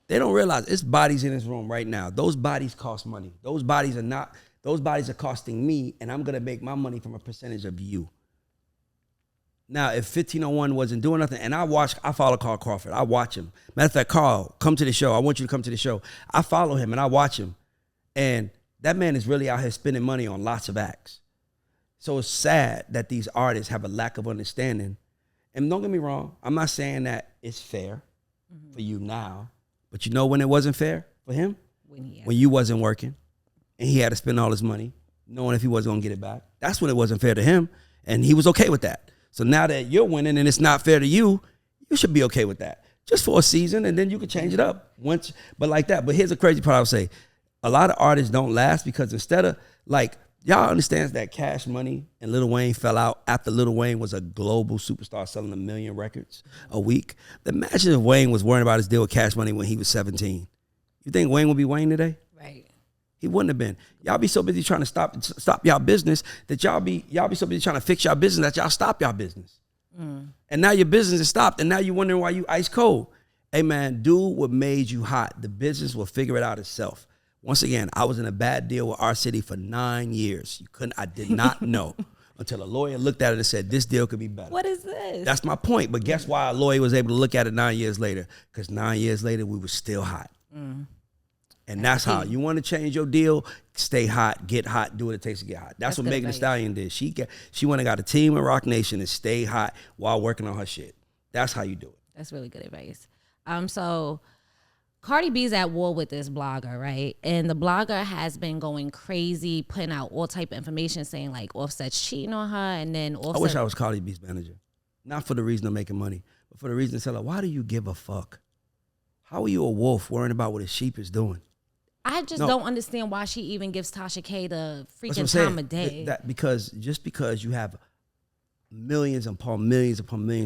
They don't realize it's bodies in this room right now. Those bodies cost money. Those bodies are costing me, and I'm going to make my money from a percentage of you. Now, if 1501 wasn't doing nothing, and I follow Carl Crawford. I watch him. Matter of fact, Carl, come to the show. I want you to come to the show. I follow him, and I watch him. And that man is really out here spending money on lots of acts. So it's sad that these artists have a lack of understanding. And don't get me wrong, I'm not saying that it's fair for you now, but you know when it wasn't fair for him? When you wasn't working and he had to spend all his money, knowing if he wasn't gonna get it back. That's when it wasn't fair to him, and he was okay with that. So now that you're winning and it's not fair to you, you should be okay with that. Just for a season, and then you can change it up once, but like that. But here's the crazy part I would say. A lot of artists don't last because instead of, like, y'all understands that Cash Money and Lil Wayne fell out after Lil Wayne was a global superstar selling 1 million records a week. Imagine if Wayne was worrying about his deal with Cash Money when he was 17. You think Wayne would be Wayne today? Right. He wouldn't have been. Y'all be so busy trying to stop y'all business that y'all be so busy trying to fix y'all business that y'all stop y'all business. And now your business is stopped, and now you're wondering why you ice cold. Hey man, do what made you hot. The business will figure it out itself. Once again, I was in a bad deal with our city for 9 years. I did not know until a lawyer looked at it and said, this deal could be better. What is this? That's my point. But guess why a lawyer was able to look at it 9 years later? Because 9 years later, we were still hot. And that's how you want to change your deal. Stay hot, get hot, do what it takes to get hot. That's what Megan Thee Stallion did. She went and got a team in Rock Nation and stayed hot while working on her shit. That's how you do it. That's really good advice. So Cardi B's at war with this blogger, right? And the blogger has been going crazy, putting out all type of information saying like Offset's cheating on her, and then Offset. I wish I was Cardi B's manager. Not for the reason of making money, but for the reason to tell her, why do you give a fuck? How are you a wolf worrying about what a sheep is doing? I just don't understand why she even gives Tasha K the freaking time of day. Because just because you have millions upon millions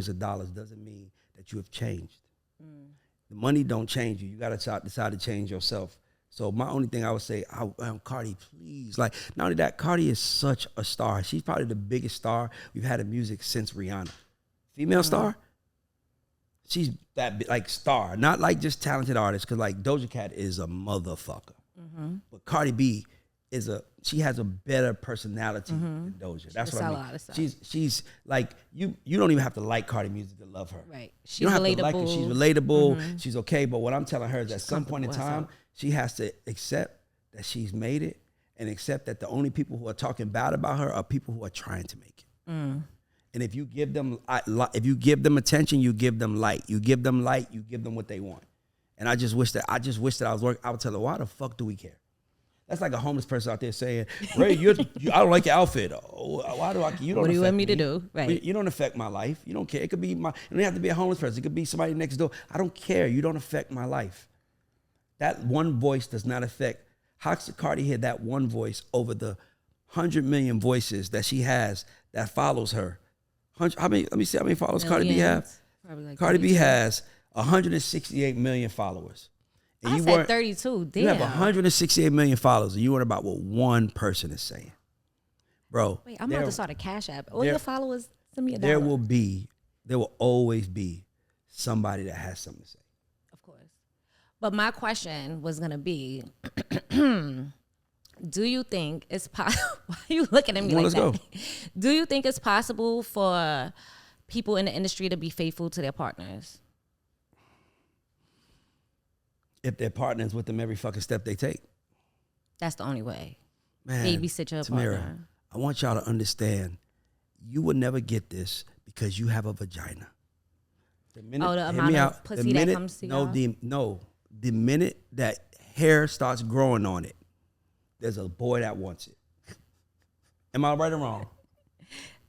of dollars doesn't mean that you have changed. The money don't change you. You got to decide to change yourself. So my only thing I would say, Cardi, please. Like, not only that, Cardi is such a star. She's probably the biggest star we've had in music since Rihanna. Female star. She's that like star, not like just talented artist. Cause like Doja Cat is a motherfucker, but Cardi B she has a better personality than Doja. That's what I mean. She's like you don't even have to like Cardi music to love her. Right. She's you don't have relatable. to like her. She's relatable. She's okay. But what I'm telling her is at some point in time, she has to accept that she's made it and accept that the only people who are talking bad about her are people who are trying to make it. And if you give them attention, you give them light. You give them light, you give them what they want. And I just wish that I was working. I would tell her, why the fuck do we care? That's like a homeless person out there saying, Ray, I don't like your outfit. Oh, why do I? You don't. What do you want me to do? Right. You don't affect my life. You don't care. It could be it don't have to be a homeless person. It could be somebody next door. I don't care. You don't affect my life. That one voice does not affect How could Cardi hear that one voice over the 100 million voices that she has that follows her? How many? Let me see how many followers Cardi B has. Like Cardi B has 168 million followers. And I said 32. Damn. You have 168 million followers, and you weren't about what one person is saying, bro. Wait, I'm about to start a Cash App. All your followers, send me a dollar. There will always be somebody that has something to say. Of course. But my question was gonna be, do you think it's possible? Why are you looking at me like that? Go. Do you think it's possible for people in the industry to be faithful to their partners? If their partner's with them every fucking step they take. That's the only way. Man, babysit your partner. I want y'all to understand, you will never get this because you have a vagina. The amount of pussy that comes to y'all? The minute that hair starts growing on it, there's a boy that wants it. Am I right or wrong?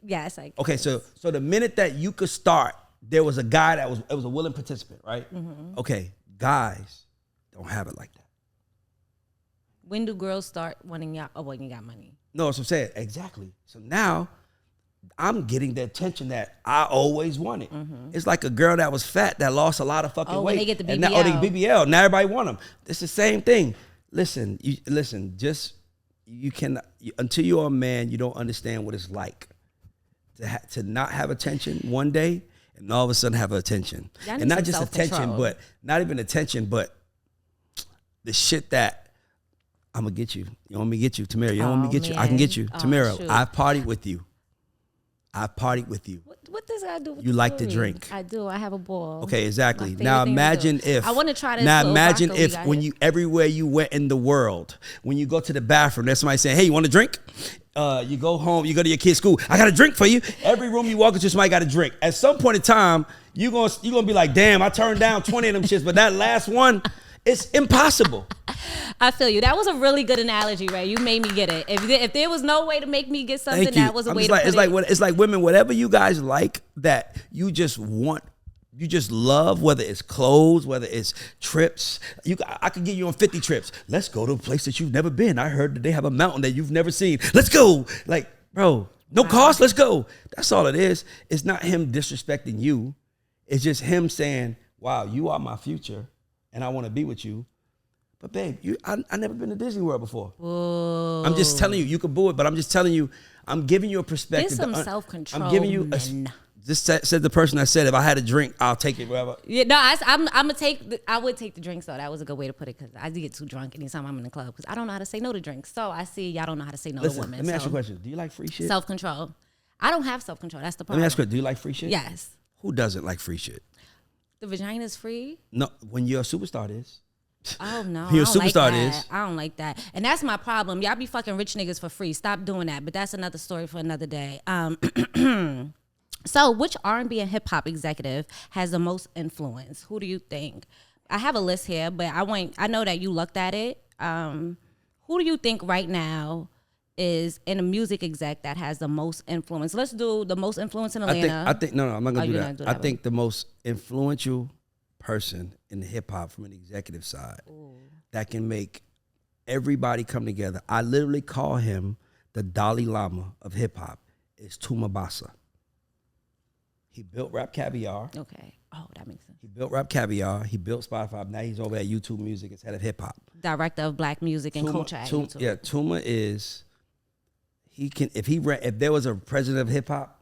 Yes. Okay, so the minute that you could start, there was a guy that was a willing participant, right? Mm-hmm. Okay, guys don't have it like that. When do girls start wanting y'all? Oh, when you got money. No, that's what I'm saying. Exactly. So now I'm getting the attention that I always wanted. Mm-hmm. It's like a girl that was fat that lost a lot of fucking weight. When they get the BBL. And now, they get BBL. Now everybody want them. It's the same thing. Listen, until you're a man, you don't understand what it's like to not have attention one day and all of a sudden have attention. And not just attention, but not even attention, but the shit that I'm gonna get you. You want me to get you, Tamara? You don't want me to get you? I can get you, Tamara. I've partied with you. What does that do with you? Like to drink. I do. I have a ball. Okay, exactly. Now imagine if I want to try this. Now imagine if when you everywhere you went in the world, when you go to the bathroom, there's somebody saying, "Hey, you want a drink?" You go home, you go to your kid's school. I got a drink for you. Every room you walk into, somebody got a drink. At some point in time, you're gonna be like, "Damn, I turned down 20 of them shits," but that last one, it's impossible. I feel you. That was a really good analogy, Ray. You made me get it. If there was no way to make me get something, that was a way to put it. It's like women, whatever you guys like that you just want, you just love, whether it's clothes, whether it's trips. I could get you on 50 trips. Let's go to a place that you've never been. I heard that they have a mountain that you've never seen. Let's go. Like, bro, no cost, let's go. That's all it is. It's not him disrespecting you. It's just him saying, wow, you are my future and I want to be with you. But babe, I never been to Disney World before. Whoa. I'm just telling you, you can boo it, but I'm just telling you, I'm giving you a perspective. There's some self-control. I'm giving you this said the person that said, if I had a drink, I'll take it wherever. Yeah, no, I would take the drinks though. That was a good way to put it because I do get too drunk anytime I'm in the club because I don't know how to say no to drinks. So I see y'all don't know how to say no to women. Let me ask you a question. Do you like free shit? Self-control. I don't have self-control. That's the problem. Let me ask you, do you like free shit? Yes. Who doesn't like free shit? The vagina's free? No, when you're a superstar, it is. Oh no, your superstar is. I don't like that, and that's my problem. Y'all be fucking rich niggas for free. Stop doing that. But that's another story for another day. So, which R&B and hip hop executive has the most influence? Who do you think? I have a list here, but I know that you looked at it. Who do you think right now is in a music exec that has the most influence? Let's do the most influence in Atlanta. I think no, I'm not gonna do that. I think the most influential person in the hip hop from an executive side that can make everybody come together. I literally call him the Dalai Lama of hip hop. Is Tuma Basa. He built Rap Caviar. Okay. Oh, that makes sense. He built Rap Caviar. He built Spotify. Now he's over at YouTube Music as head of hip hop. Director of Black Music and culture at YouTube. Yeah, Tuma is. He can if there was a president of hip hop,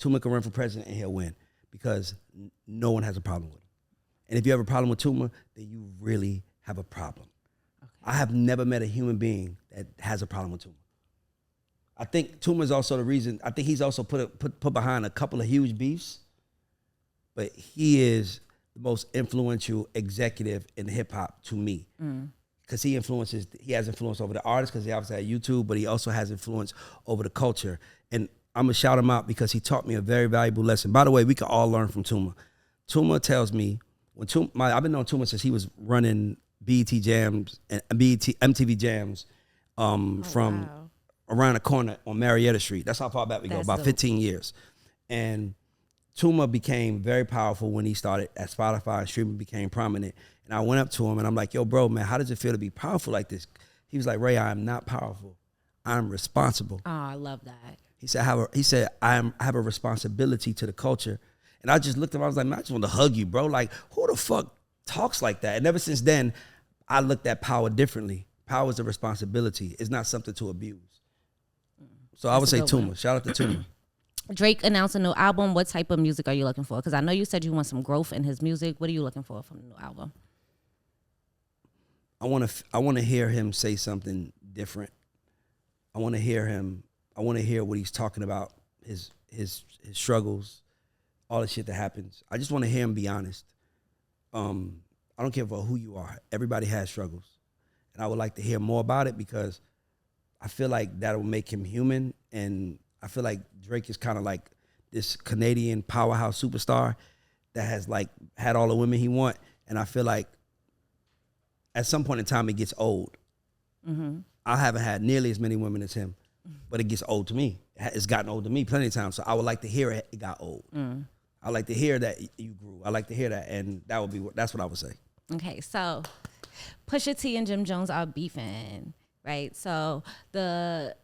Tuma can run for president and he'll win because no one has a problem with him. And if you have a problem with Tuma, then you really have a problem. Okay. I have never met a human being that has a problem with Tuma. I think Tuma is also the reason. I think he's also put behind a couple of huge beefs, but he is the most influential executive in hip hop to me because he has influence over the artists because he obviously had YouTube, but he also has influence over the culture. And I'm gonna shout him out because he taught me a very valuable lesson. By the way, we can all learn from Tuma. Tuma tells me. I've been knowing Tuma since he was running BET Jams and MTV Jams from around the corner on Marietta Street. That's how far back we go, about 15 years. And Tuma became very powerful when he started at Spotify and streaming became prominent. And I went up to him and I'm like, yo, bro, man, how does it feel to be powerful like this? He was like, Ray, I am not powerful. I'm responsible. Oh, I love that. He said, I have a responsibility to the culture. And I just looked at him, I was like, man, I just want to hug you, bro. Like, who the fuck talks like that? And ever since then, I looked at power differently. Power is a responsibility. It's not something to abuse. So I would say Tuma. Shout out to Tuma. Drake announced a new album. What type of music are you looking for? Because I know you said you want some growth in his music. What are you looking for from the new album? I want to hear him say something different. I want to hear what he's talking about, his struggles, all the shit that happens. I just want to hear him be honest. I don't care about who you are. Everybody has struggles. And I would like to hear more about it because I feel like that will make him human. And I feel like Drake is kind of like this Canadian powerhouse superstar that has like had all the women he want. And I feel like at some point in time, it gets old. Mm-hmm. I haven't had nearly as many women as him, but it gets old to me. It's gotten old to me plenty of times. So I would like to hear it got old. I like to hear that you grew. I like to hear that. And that's what I would say. Okay, so Pusha T and Jim Jones are beefing, right? So the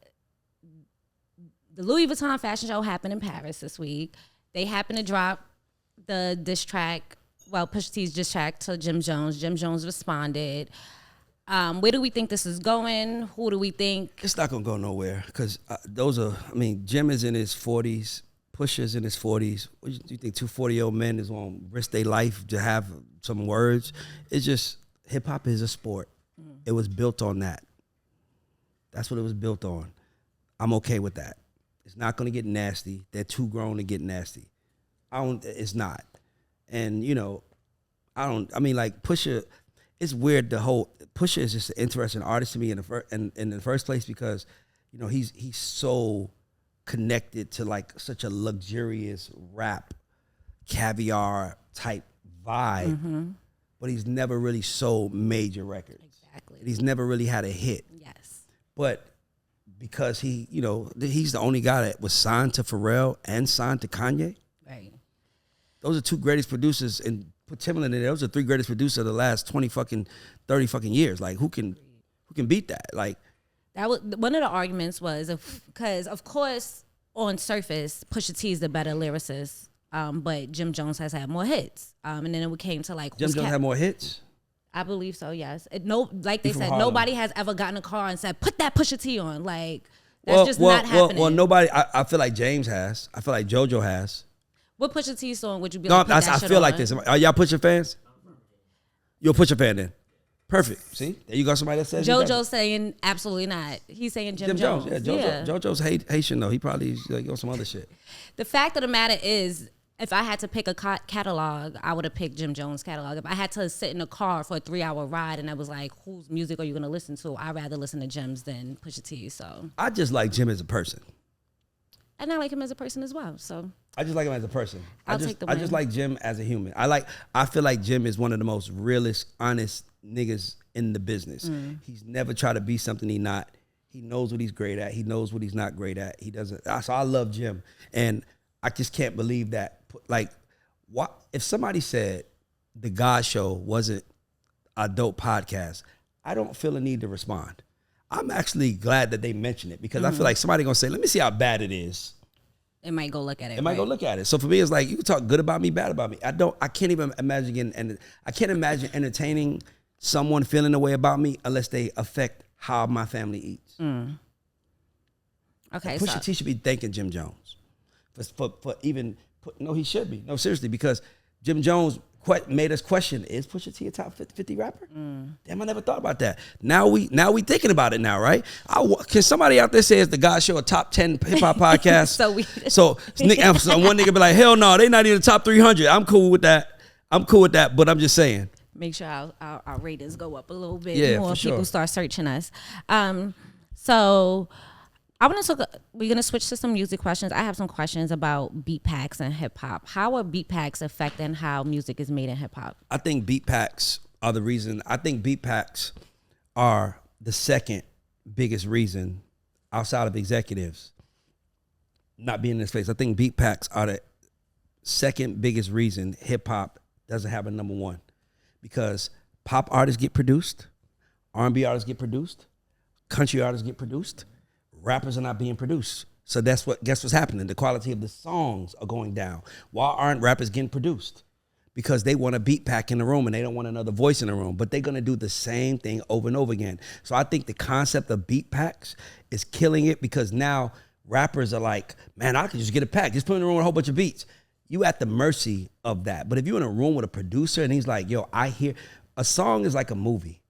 Louis Vuitton fashion show happened in Paris this week. They happened to drop the diss track, Pusha T's diss track to Jim Jones. Jim Jones responded. Where do we think this is going? Who do we think? It's not going to go nowhere because Jim is in his 40s. Pusha's in his 40s. What do you think 2 40-year-old men is going to risk their life to have some words? It's just, hip-hop is a sport. It was built on that. That's what it was built on. I'm okay with that. It's not going to get nasty. They're too grown to get nasty. It's not. And, Pusha, it's weird Pusha is just an interesting artist to me in the first place because, he's so connected to like such a luxurious rap, caviar type vibe, but he's never really sold major records. Exactly. He's never really had a hit. Yes. But because he's the only guy that was signed to Pharrell and signed to Kanye. Right. Those are two greatest producers, and put Timbaland in there. Those are three greatest producers of the last 30 fucking years. Like, who can beat that? Like, that was one of the arguments was because of course on surface Pusha T is the better lyricist, but Jim Jones has had more hits. And then it came to like Jim Jones had more hits. I believe so. Yes. Like they said, nobody has ever gotten a car and said put that Pusha T on. Like that's not happening. Well, nobody. I feel like James has. I feel like JoJo has. What Pusha T song would you be? No, like, put that I shit feel on? like this. Are y'all Pusha fans? You're a Pusha fan then. Perfect. See, there you got somebody that says JoJo's saying absolutely not. He's saying Jim Jones. Yeah, JoJo's Haitian though. He probably like on some other shit. The fact of the matter is, if I had to pick a catalog, I would have picked Jim Jones' catalog. If I had to sit in a car for a 3-hour ride and I was like, whose music are you going to listen to? I'd rather listen to Jim's than Pusha T. So I just like Jim as a person. And I like him as a person as well. So I just like him as a person. I just like Jim as a human. I feel like Jim is one of the most realest, honest niggas in the business. He's never tried to be something he's not. He knows what he's great at. He knows what he's not great at. He doesn't. So I love Jim. And I just can't believe that. Like, what if somebody said the God Show wasn't a dope podcast? I don't feel a need to respond. I'm actually glad that they mentioned it because I feel like somebody gonna say, let me see how bad it is. It might go look at it. It might go look at it. So for me, it's like, you can talk good about me, bad about me. I can't even imagine entertaining someone feeling the way about me unless they affect how my family eats. Okay, Pusha T should be thanking Jim Jones no, he should be. No, seriously, because Jim Jones made us question, is Pusha T a top 50 rapper? Damn, I never thought about that. Now we thinking about it now, right? Can somebody out there say is the God Show a top 10 hip hop podcast? so one nigga be like, hell no, they not even top 300. I'm cool with that, but I'm just saying. Make sure our ratings go up a little bit more. People sure. start searching us. So I want to we're going to switch to some music questions. I have some questions about beat packs and hip hop. How are beat packs affecting how music is made in hip hop? I think beat packs are the reason. I think beat packs are the second biggest reason outside of executives not being in this place. I think beat packs are the second biggest reason hip hop doesn't have a number one, because pop artists get produced, R&B artists get produced, country artists get produced, rappers are not being produced. So guess what's happening? The quality of the songs are going down. Why aren't rappers getting produced? Because they want a beat pack in the room and they don't want another voice in the room, but they're gonna do the same thing over and over again. So I think the concept of beat packs is killing it, because now rappers are like, man, I can just get a pack, just put in the room with a whole bunch of beats. You at the mercy of that. But if you're in a room with a producer and he's like, yo, I hear, a song is like a movie.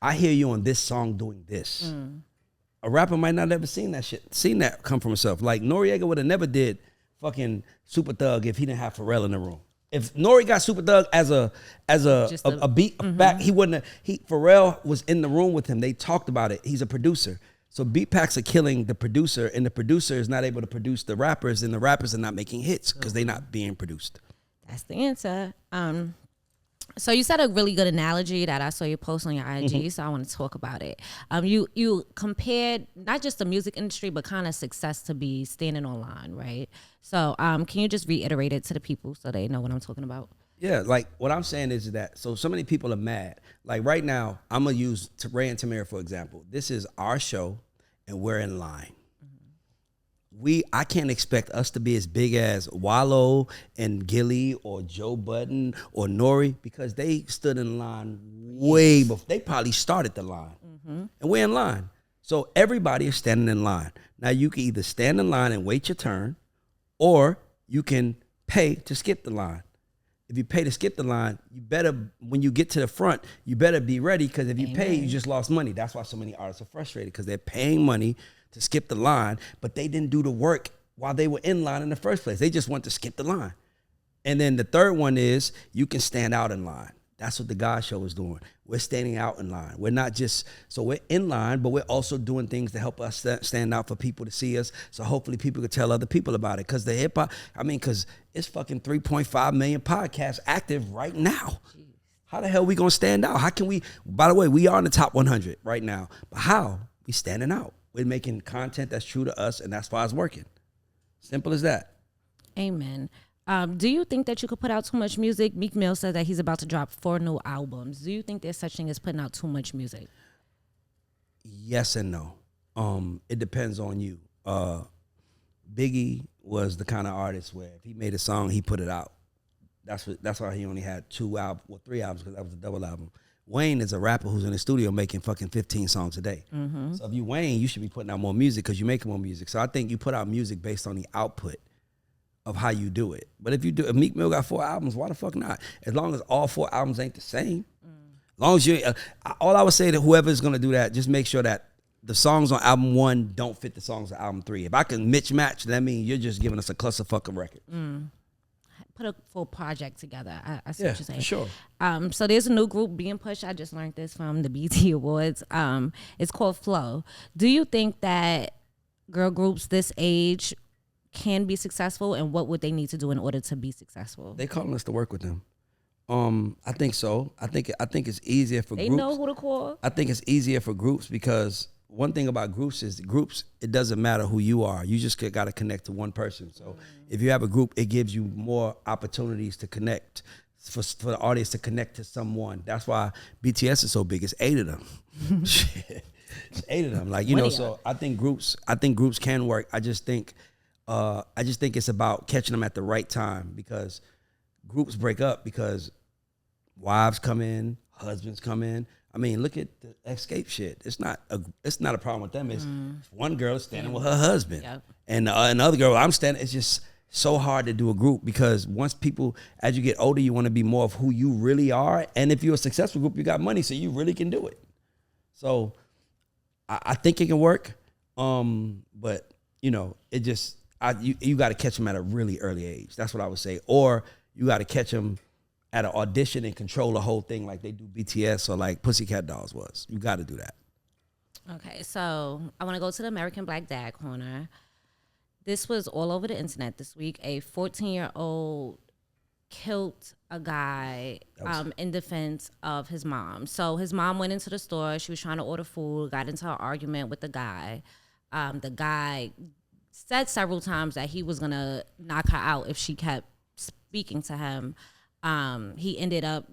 I hear you on this song doing this. A rapper might not have ever seen that come from himself. Like Noriega would have never did fucking Super Thug if he didn't have Pharrell in the room. If Nori got Super Thug as a beat back, he wouldn't have, Pharrell was in the room with him. They talked about it. He's a producer. So beat packs are killing the producer, and the producer is not able to produce the rappers, and the rappers are not making hits because they're not being produced. That's the answer. So you said a really good analogy that I saw you post on your IG, so I want to talk about it. You compared not just the music industry, but kind of success to be standing online, right? So can you just reiterate it to the people so they know what I'm talking about? Yeah, like what I'm saying is that, so many people are mad. Like right now, I'm going to use Ray and Tamira, for example. This is our show, and we're in line. I can't expect us to be as big as Wallow and Gilly or Joe Budden or Nori, because they stood in line way before. They probably started the line. And we're in line. So everybody is standing in line. Now you can either stand in line and wait your turn, or you can pay to skip the line. If you pay to skip the line, you better, when you get to the front, you better be ready, because if you pay, you just lost money. That's why so many artists are frustrated, because they're paying money to skip the line, but they didn't do the work while they were in line in the first place. They just want to skip the line. And then the third one is you can stand out in line. That's what the God Show is doing. We're standing out in line. We're not just, so we're in line, but we're also doing things to help us stand out for people to see us. So hopefully people can tell other people about it. Because the hip hop, because it's fucking 3.5 million podcasts active right now. Jeez. How the hell are we going to stand out? How can we, by the way, we are in the top 100 right now. But how? We standing out. We're making content that's true to us, and that's why it's working. Simple as that. Amen. Do you think that you could put out too much music? Meek Mill said that he's about to drop 4 new albums. Do you think there's such thing as putting out too much music? Yes and no. It depends on you. Biggie was the kind of artist where if he made a song, he put it out. That's why he only had 3 albums, because that was a double album. Wayne is a rapper who's in the studio making fucking 15 songs a day. So if you Wayne, you should be putting out more music because you're making more music. So I think you put out music based on the output of how you do it. But if Meek Mill got 4 albums, why the fuck not? As long as all 4 albums ain't the same. As long as you, all I would say to whoever's gonna do that, just make sure that the songs on album 1 don't fit the songs on album 3. If I can match, that means you're just giving us a clusterfuck of record. Put a full project together. I see what you're saying. Sure. So there's a new group being pushed. I just learned this from the BT Awards. It's called Flow. Do you think that girl groups this age can be successful, and what would they need to do in order to be successful? They calling us to work with them. I think so. I think it's easier for groups. They know who to call. I think it's easier for groups because one thing about groups is it doesn't matter who you are. You just got to connect to one person. So if you have a group, it gives you more opportunities to connect, for the audience to connect to someone. That's why BTS is so big. It's 8 of them. Shit. It's 8 of them. Like, you know, so I think groups can work. I just think it's about catching them at the right time, because groups break up because wives come in, husbands come in. I mean, look at the Escape shit. It's not a problem with them. It's one girl standing with her husband, and another girl I'm standing. It's just so hard to do a group, because once people, as you get older, you want to be more of who you really are. And if you're a successful group, you got money, so you really can do it. So I think it can work, but you know, it just you got to catch them at a really early age. That's what I would say, or you got to catch them at an audition and control the whole thing like they do BTS or like Pussycat Dolls was. You got to do that. Okay, so I want to go to the American Black Dad Corner. This was all over the internet this week. A 14-year-old killed a guy in defense of his mom. So his mom went into the store. She was trying to order food, got into an argument with the guy. The guy said several times that he was going to knock her out if she kept speaking to him. He ended up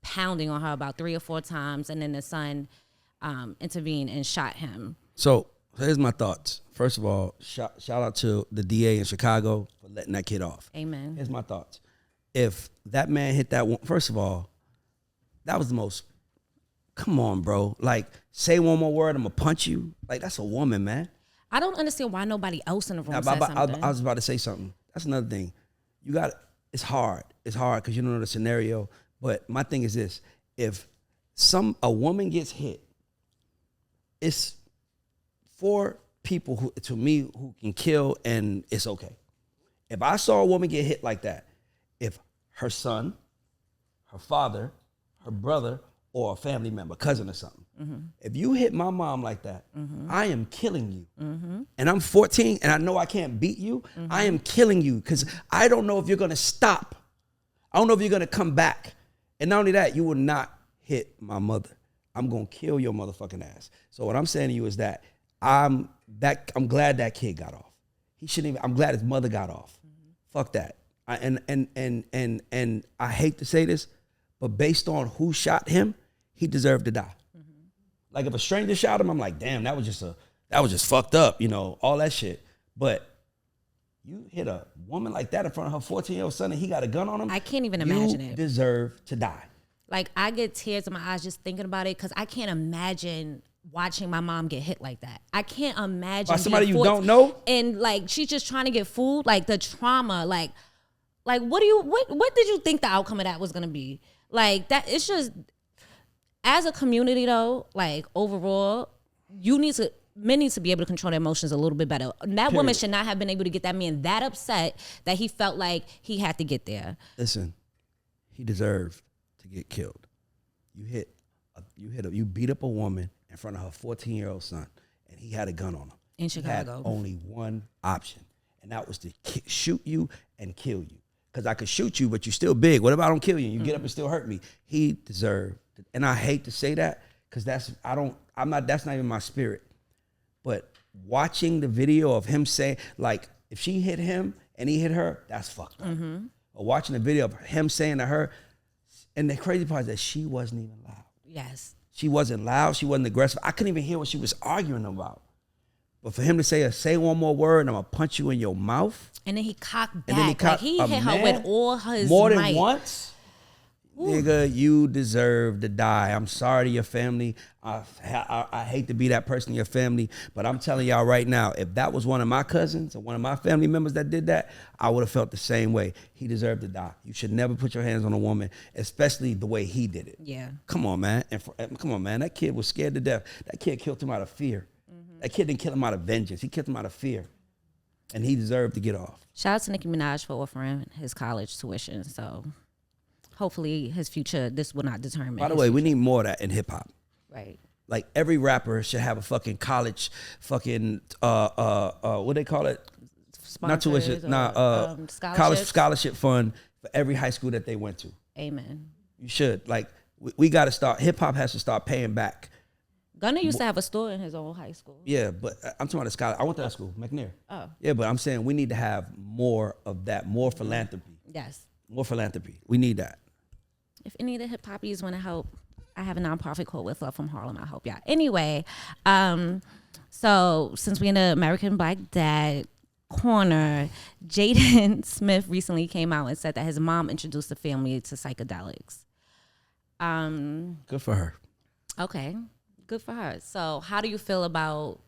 pounding on her about 3 or 4 times, and then the son intervened and shot him. So here's my thoughts. First of all, shout out to the DA in Chicago for letting that kid off. Amen. Here's my thoughts. If that man hit that one, first of all, that was the most, come on, bro. Like, say one more word, I'm going to punch you. Like, that's a woman, man. I don't understand why nobody else in the room said something. I was about to say something. That's another thing. It's hard. It's hard because you don't know the scenario. But my thing is this. If a woman gets hit, it's 4 people who can kill, and it's okay. If I saw a woman get hit like that, if her son, her father, her brother, or a family member, cousin or something, if you hit my mom like that, I am killing you. And I'm 14 and I know I can't beat you. I am killing you because I don't know if you're going to stop. I don't know if you're going to come back. And not only that, you will not hit my mother. I'm going to kill your motherfucking ass. So what I'm saying to you is that I'm glad that kid got off. He shouldn't even, I'm glad his mother got off. Fuck that. And I hate to say this, but based on who shot him, he deserved to die. Like if a stranger shot him, I'm like, damn, that was just fucked up, you know, all that shit. But you hit a woman like that in front of her 14-year-old son and he got a gun on him. I can't even imagine it. You deserve to die. Like I get tears in my eyes just thinking about it because I can't imagine watching my mom get hit like that. I can't imagine by somebody you don't know, and like she's just trying to get food. Like the trauma, like what did you think the outcome of that was gonna be? Like that, it's just as a community though. Like overall, men need to be able to control their emotions a little bit better. And that woman should not have been able to get that man that upset that he felt like he had to get there. Listen, he deserved to get killed. You beat up a woman in front of her 14-year-old son, and he had a gun on him. In Chicago. He had only one option, and that was to shoot you and kill you. Because I could shoot you, but you're still big. What if I don't kill you and you get up and still hurt me? He deserved it. And I hate to say that because that's not even my spirit. But watching the video of him saying, like, if she hit him and he hit her, that's fucked up. Or watching the video of him saying to her, and the crazy part is that she wasn't even loud. Yes. She wasn't loud. She wasn't aggressive. I couldn't even hear what she was arguing about. But for him to say one more word and I'm going to punch you in your mouth. And then he cocked back. He hit her with all his more might. Than once. Ooh. Nigga, you deserve to die. I'm sorry to your family. I hate to be that person in your family, but I'm telling y'all right now, if that was one of my cousins or one of my family members that did that, I would have felt the same way. He deserved to die. You should never put your hands on a woman, especially the way he did it. Yeah. Come on, man. Come on, man. That kid was scared to death. That kid killed him out of fear. That kid didn't kill him out of vengeance. He killed him out of fear. And he deserved to get off. Shout out to Nicki Minaj for offering his college tuition. So hopefully his future, this will not determine. By the way, we need more of that in hip hop. Right. Like every rapper should have a fucking college fucking what they call it? Sponsors not tuition. College scholarship fund for every high school that they went to. Amen. You should. Like we gotta start, hip hop has to start paying back. Gunna used to have a store in his old high school. Yeah, but I'm talking about the scholar. I went to that school, McNair. Oh. Yeah, but I'm saying we need to have more of that, more philanthropy. Yes. More philanthropy. We need that. If any of the hip hoppies want to help, I have a nonprofit called With Love from Harlem. I'll help y'all. Anyway, so since we're in the American Black Dad corner, Jaden Smith recently came out and said that his mom introduced the family to psychedelics. Good for her. Okay. Good for her. So how do you feel about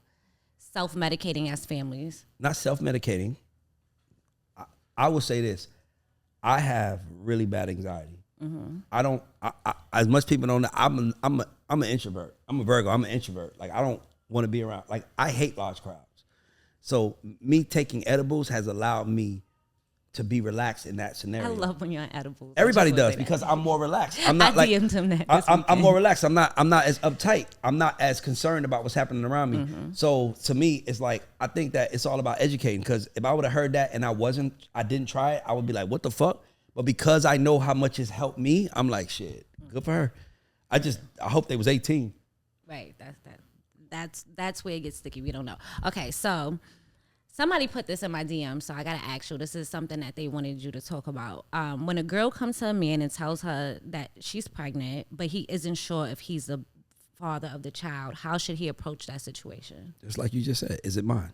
self-medicating as families? Not self-medicating. I will say this. I have really bad anxiety. I don't, as much people don't know, I'm an introvert. I'm a Virgo. I'm an introvert. Like I don't want to be around. Like I hate large crowds. So me taking edibles has allowed me to be relaxed in that scenario. I love when you're on edibles. Everybody does because I'm more relaxed. I'm not I DM'd him that I'm more relaxed. I'm not as uptight. I'm not as concerned about what's happening around me. So to me, it's like I think that it's all about educating. Because if I would have heard that and I didn't try it, I would be like, what the fuck? But because I know how much it's helped me, I'm like, shit, good for her. I hope they was 18. Right. That's where it gets sticky. We don't know. Okay, so somebody put this in my DM, so I gotta ask you. This is something that they wanted you to talk about. When a girl comes to a man and tells her that she's pregnant, but he isn't sure if he's the father of the child, how should he approach that situation? Just like you just said, is it mine?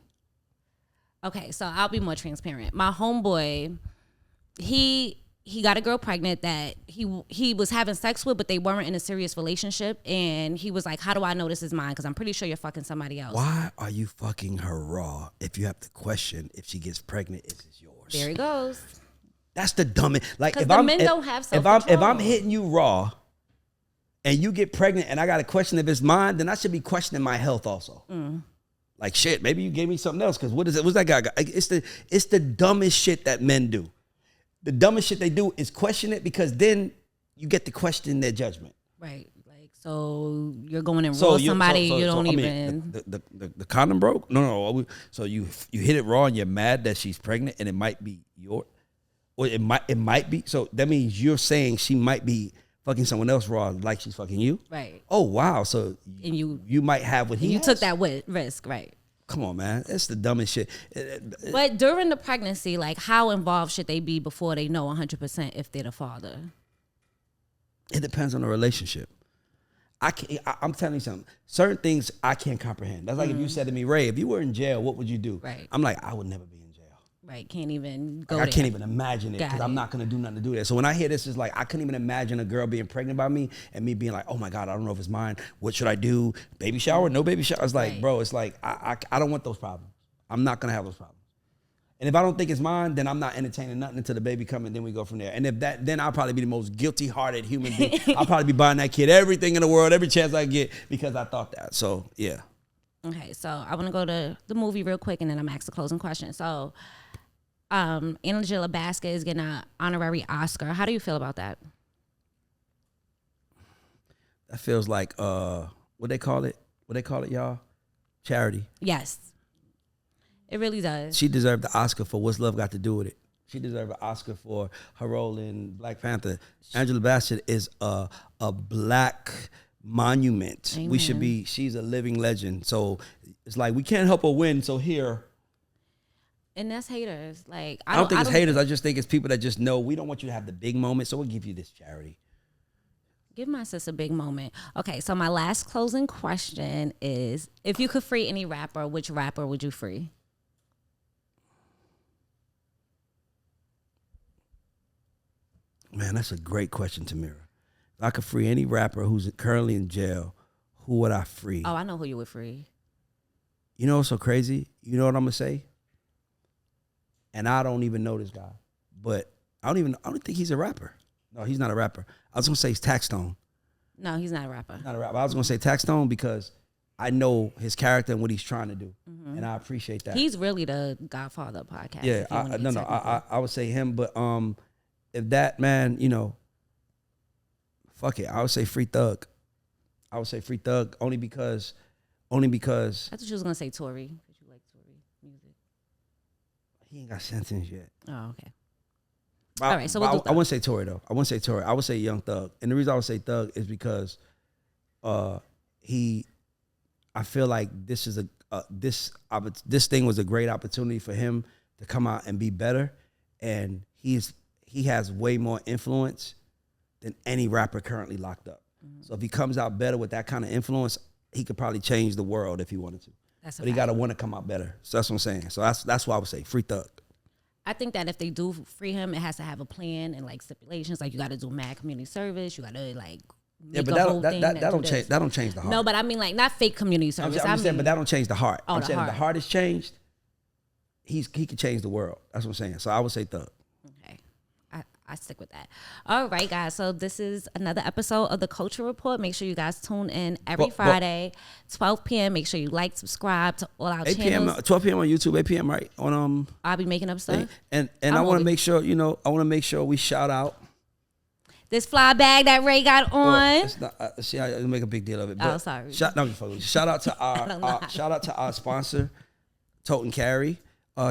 Okay, so I'll be more transparent. My homeboy, he got a girl pregnant that he was having sex with, but they weren't in a serious relationship. And he was like, how do I know this is mine? Because I'm pretty sure you're fucking somebody else. Why are you fucking her raw if you have to question if she gets pregnant, is it yours? There he goes. That's the dumbest. Like if men don't have self-control. if I'm hitting you raw and you get pregnant and I got to question if it's mine, then I should be questioning my health also. Like shit, maybe you gave me something else. Because what is it? What's that guy got? It's the dumbest shit that men do. The dumbest shit they do is question it, because then you get to question their judgment. Right. Like, so you're going and roll somebody you don't even. The condom broke? No. So you hit it raw and you're mad that she's pregnant and it might be your, or it might be. So that means you're saying she might be fucking someone else raw like she's fucking you? Right. Oh, wow. So and you might have what he has? took that risk, right? Come on, man. That's the dumbest shit. But during the pregnancy, like, how involved should they be before they know 100% if they're the father? It depends on the relationship. I'm telling you something. Certain things I can't comprehend. That's like if you said to me, Ray, if you were in jail, what would you do? Right. I'm like, I would never be in jail. Right. Can't even go I there. can't even imagine it, because I'm not going to do nothing to do that. So when I hear this, it's like I couldn't even imagine a girl being pregnant by me and me being like, oh my God, I don't know if it's mine. What should I do? Baby shower? No baby shower? It's like, bro, it's like I don't want those problems. I'm not going to have those problems. And if I don't think it's mine, then I'm not entertaining nothing until the baby comes, and then we go from there. And if that, then I'll probably be the most guilty-hearted human being. I'll probably be buying that kid everything in the world, every chance I get, because I thought that. So, yeah. Okay, so I want to go to the movie real quick, and then I'm asked the closing question. So, Angela Bassett is getting an honorary Oscar. How do you feel about that? That feels like, what they call it? What they call it, y'all? Charity. Yes. It really does. She deserved the Oscar for What's Love Got to Do with It. She deserved an Oscar for her role in Black Panther. Angela Bassett is a black monument. Amen. She's a living legend. So it's like, we can't help her win, so here. And that's haters. Like, I don't think it's haters. I just think it's people that just know we don't want you to have the big moment, so we'll give you this charity. Give my sis a big moment. Okay, so my last closing question is, if you could free any rapper, which rapper would you free? Man, that's a great question, Tamira. If I could free any rapper who's currently in jail, who would I free? Oh, I know who you would free. You know what's so crazy? You know what I'm gonna say? And I don't even know this guy, but I don't think he's a rapper. No, he's not a rapper. I was gonna say Taxstone. No, he's not a rapper. Not a rapper. I was gonna say Taxstone because I know his character and what he's trying to do, and I appreciate that. He's really the Godfather podcast. Yeah, I would say him, but if that man, fuck it, I would say Free Thug. I would say Free Thug only because. I thought you was gonna say Tory, because you like Tory music. He ain't got sentenced yet. Oh, okay. All right, so we'll do I wouldn't say Tory though. I wouldn't say Tory. I would say Young Thug, and the reason I would say Thug is because, I feel like this is this thing was a great opportunity for him to come out and be better, and he has way more influence than any rapper currently locked up. So if he comes out better with that kind of influence, he could probably change the world if he wanted to. But he got to want to come out better. So that's what I'm saying. So that's why I would say Free Thug. I think that if they do free him, it has to have a plan and like stipulations. Like, you got to do mad community service. You got to like make a whole thing. That don't change. That don't change the heart. No, but I mean like not fake community service. I'm saying, but that don't change the heart. Oh, I'm saying if the heart is changed, he can change the world. That's what I'm saying. So I would say Thug. Okay. I stick with that. All right, guys. So this is another episode of the Culture Report. Make sure you guys tune in every Friday, 12 p.m. Make sure you like, subscribe to all our 8 channels. p.m. 12 p.m. on YouTube, 8 p.m. right on I'll be making up stuff. And I want to make sure we shout out this fly bag that Ray got on. Well, it's not, see, I make a big deal of it. But sorry. Shout out to our sponsor, Tote and Carry.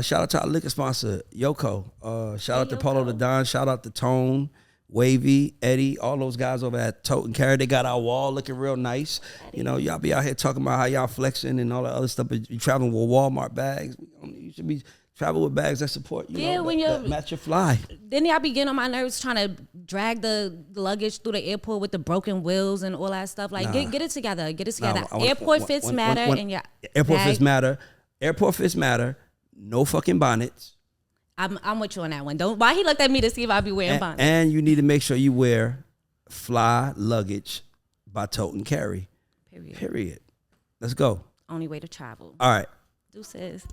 Shout out to our liquor sponsor, Yoko. Shout out to Polo the Don. Shout out to Tone, Wavy, Eddie, all those guys over at Tote and Carry. They got our wall looking real nice. Eddie. Y'all be out here talking about how y'all flexing and all that other stuff, but you traveling with Walmart bags. You should be travel with bags that support, when you match your fly. Then y'all be getting on my nerves trying to drag the luggage through the airport with the broken wheels and all that stuff. Like, get it together. Get it together. Airport fits matter. Airport fits matter. No fucking bonnets. I'm with you on that one. Why he looked at me to see if I'd be wearing bonnets? And you need to make sure you wear fly luggage by tote and carry. Period. Let's go. Only way to travel. All right. Deuces.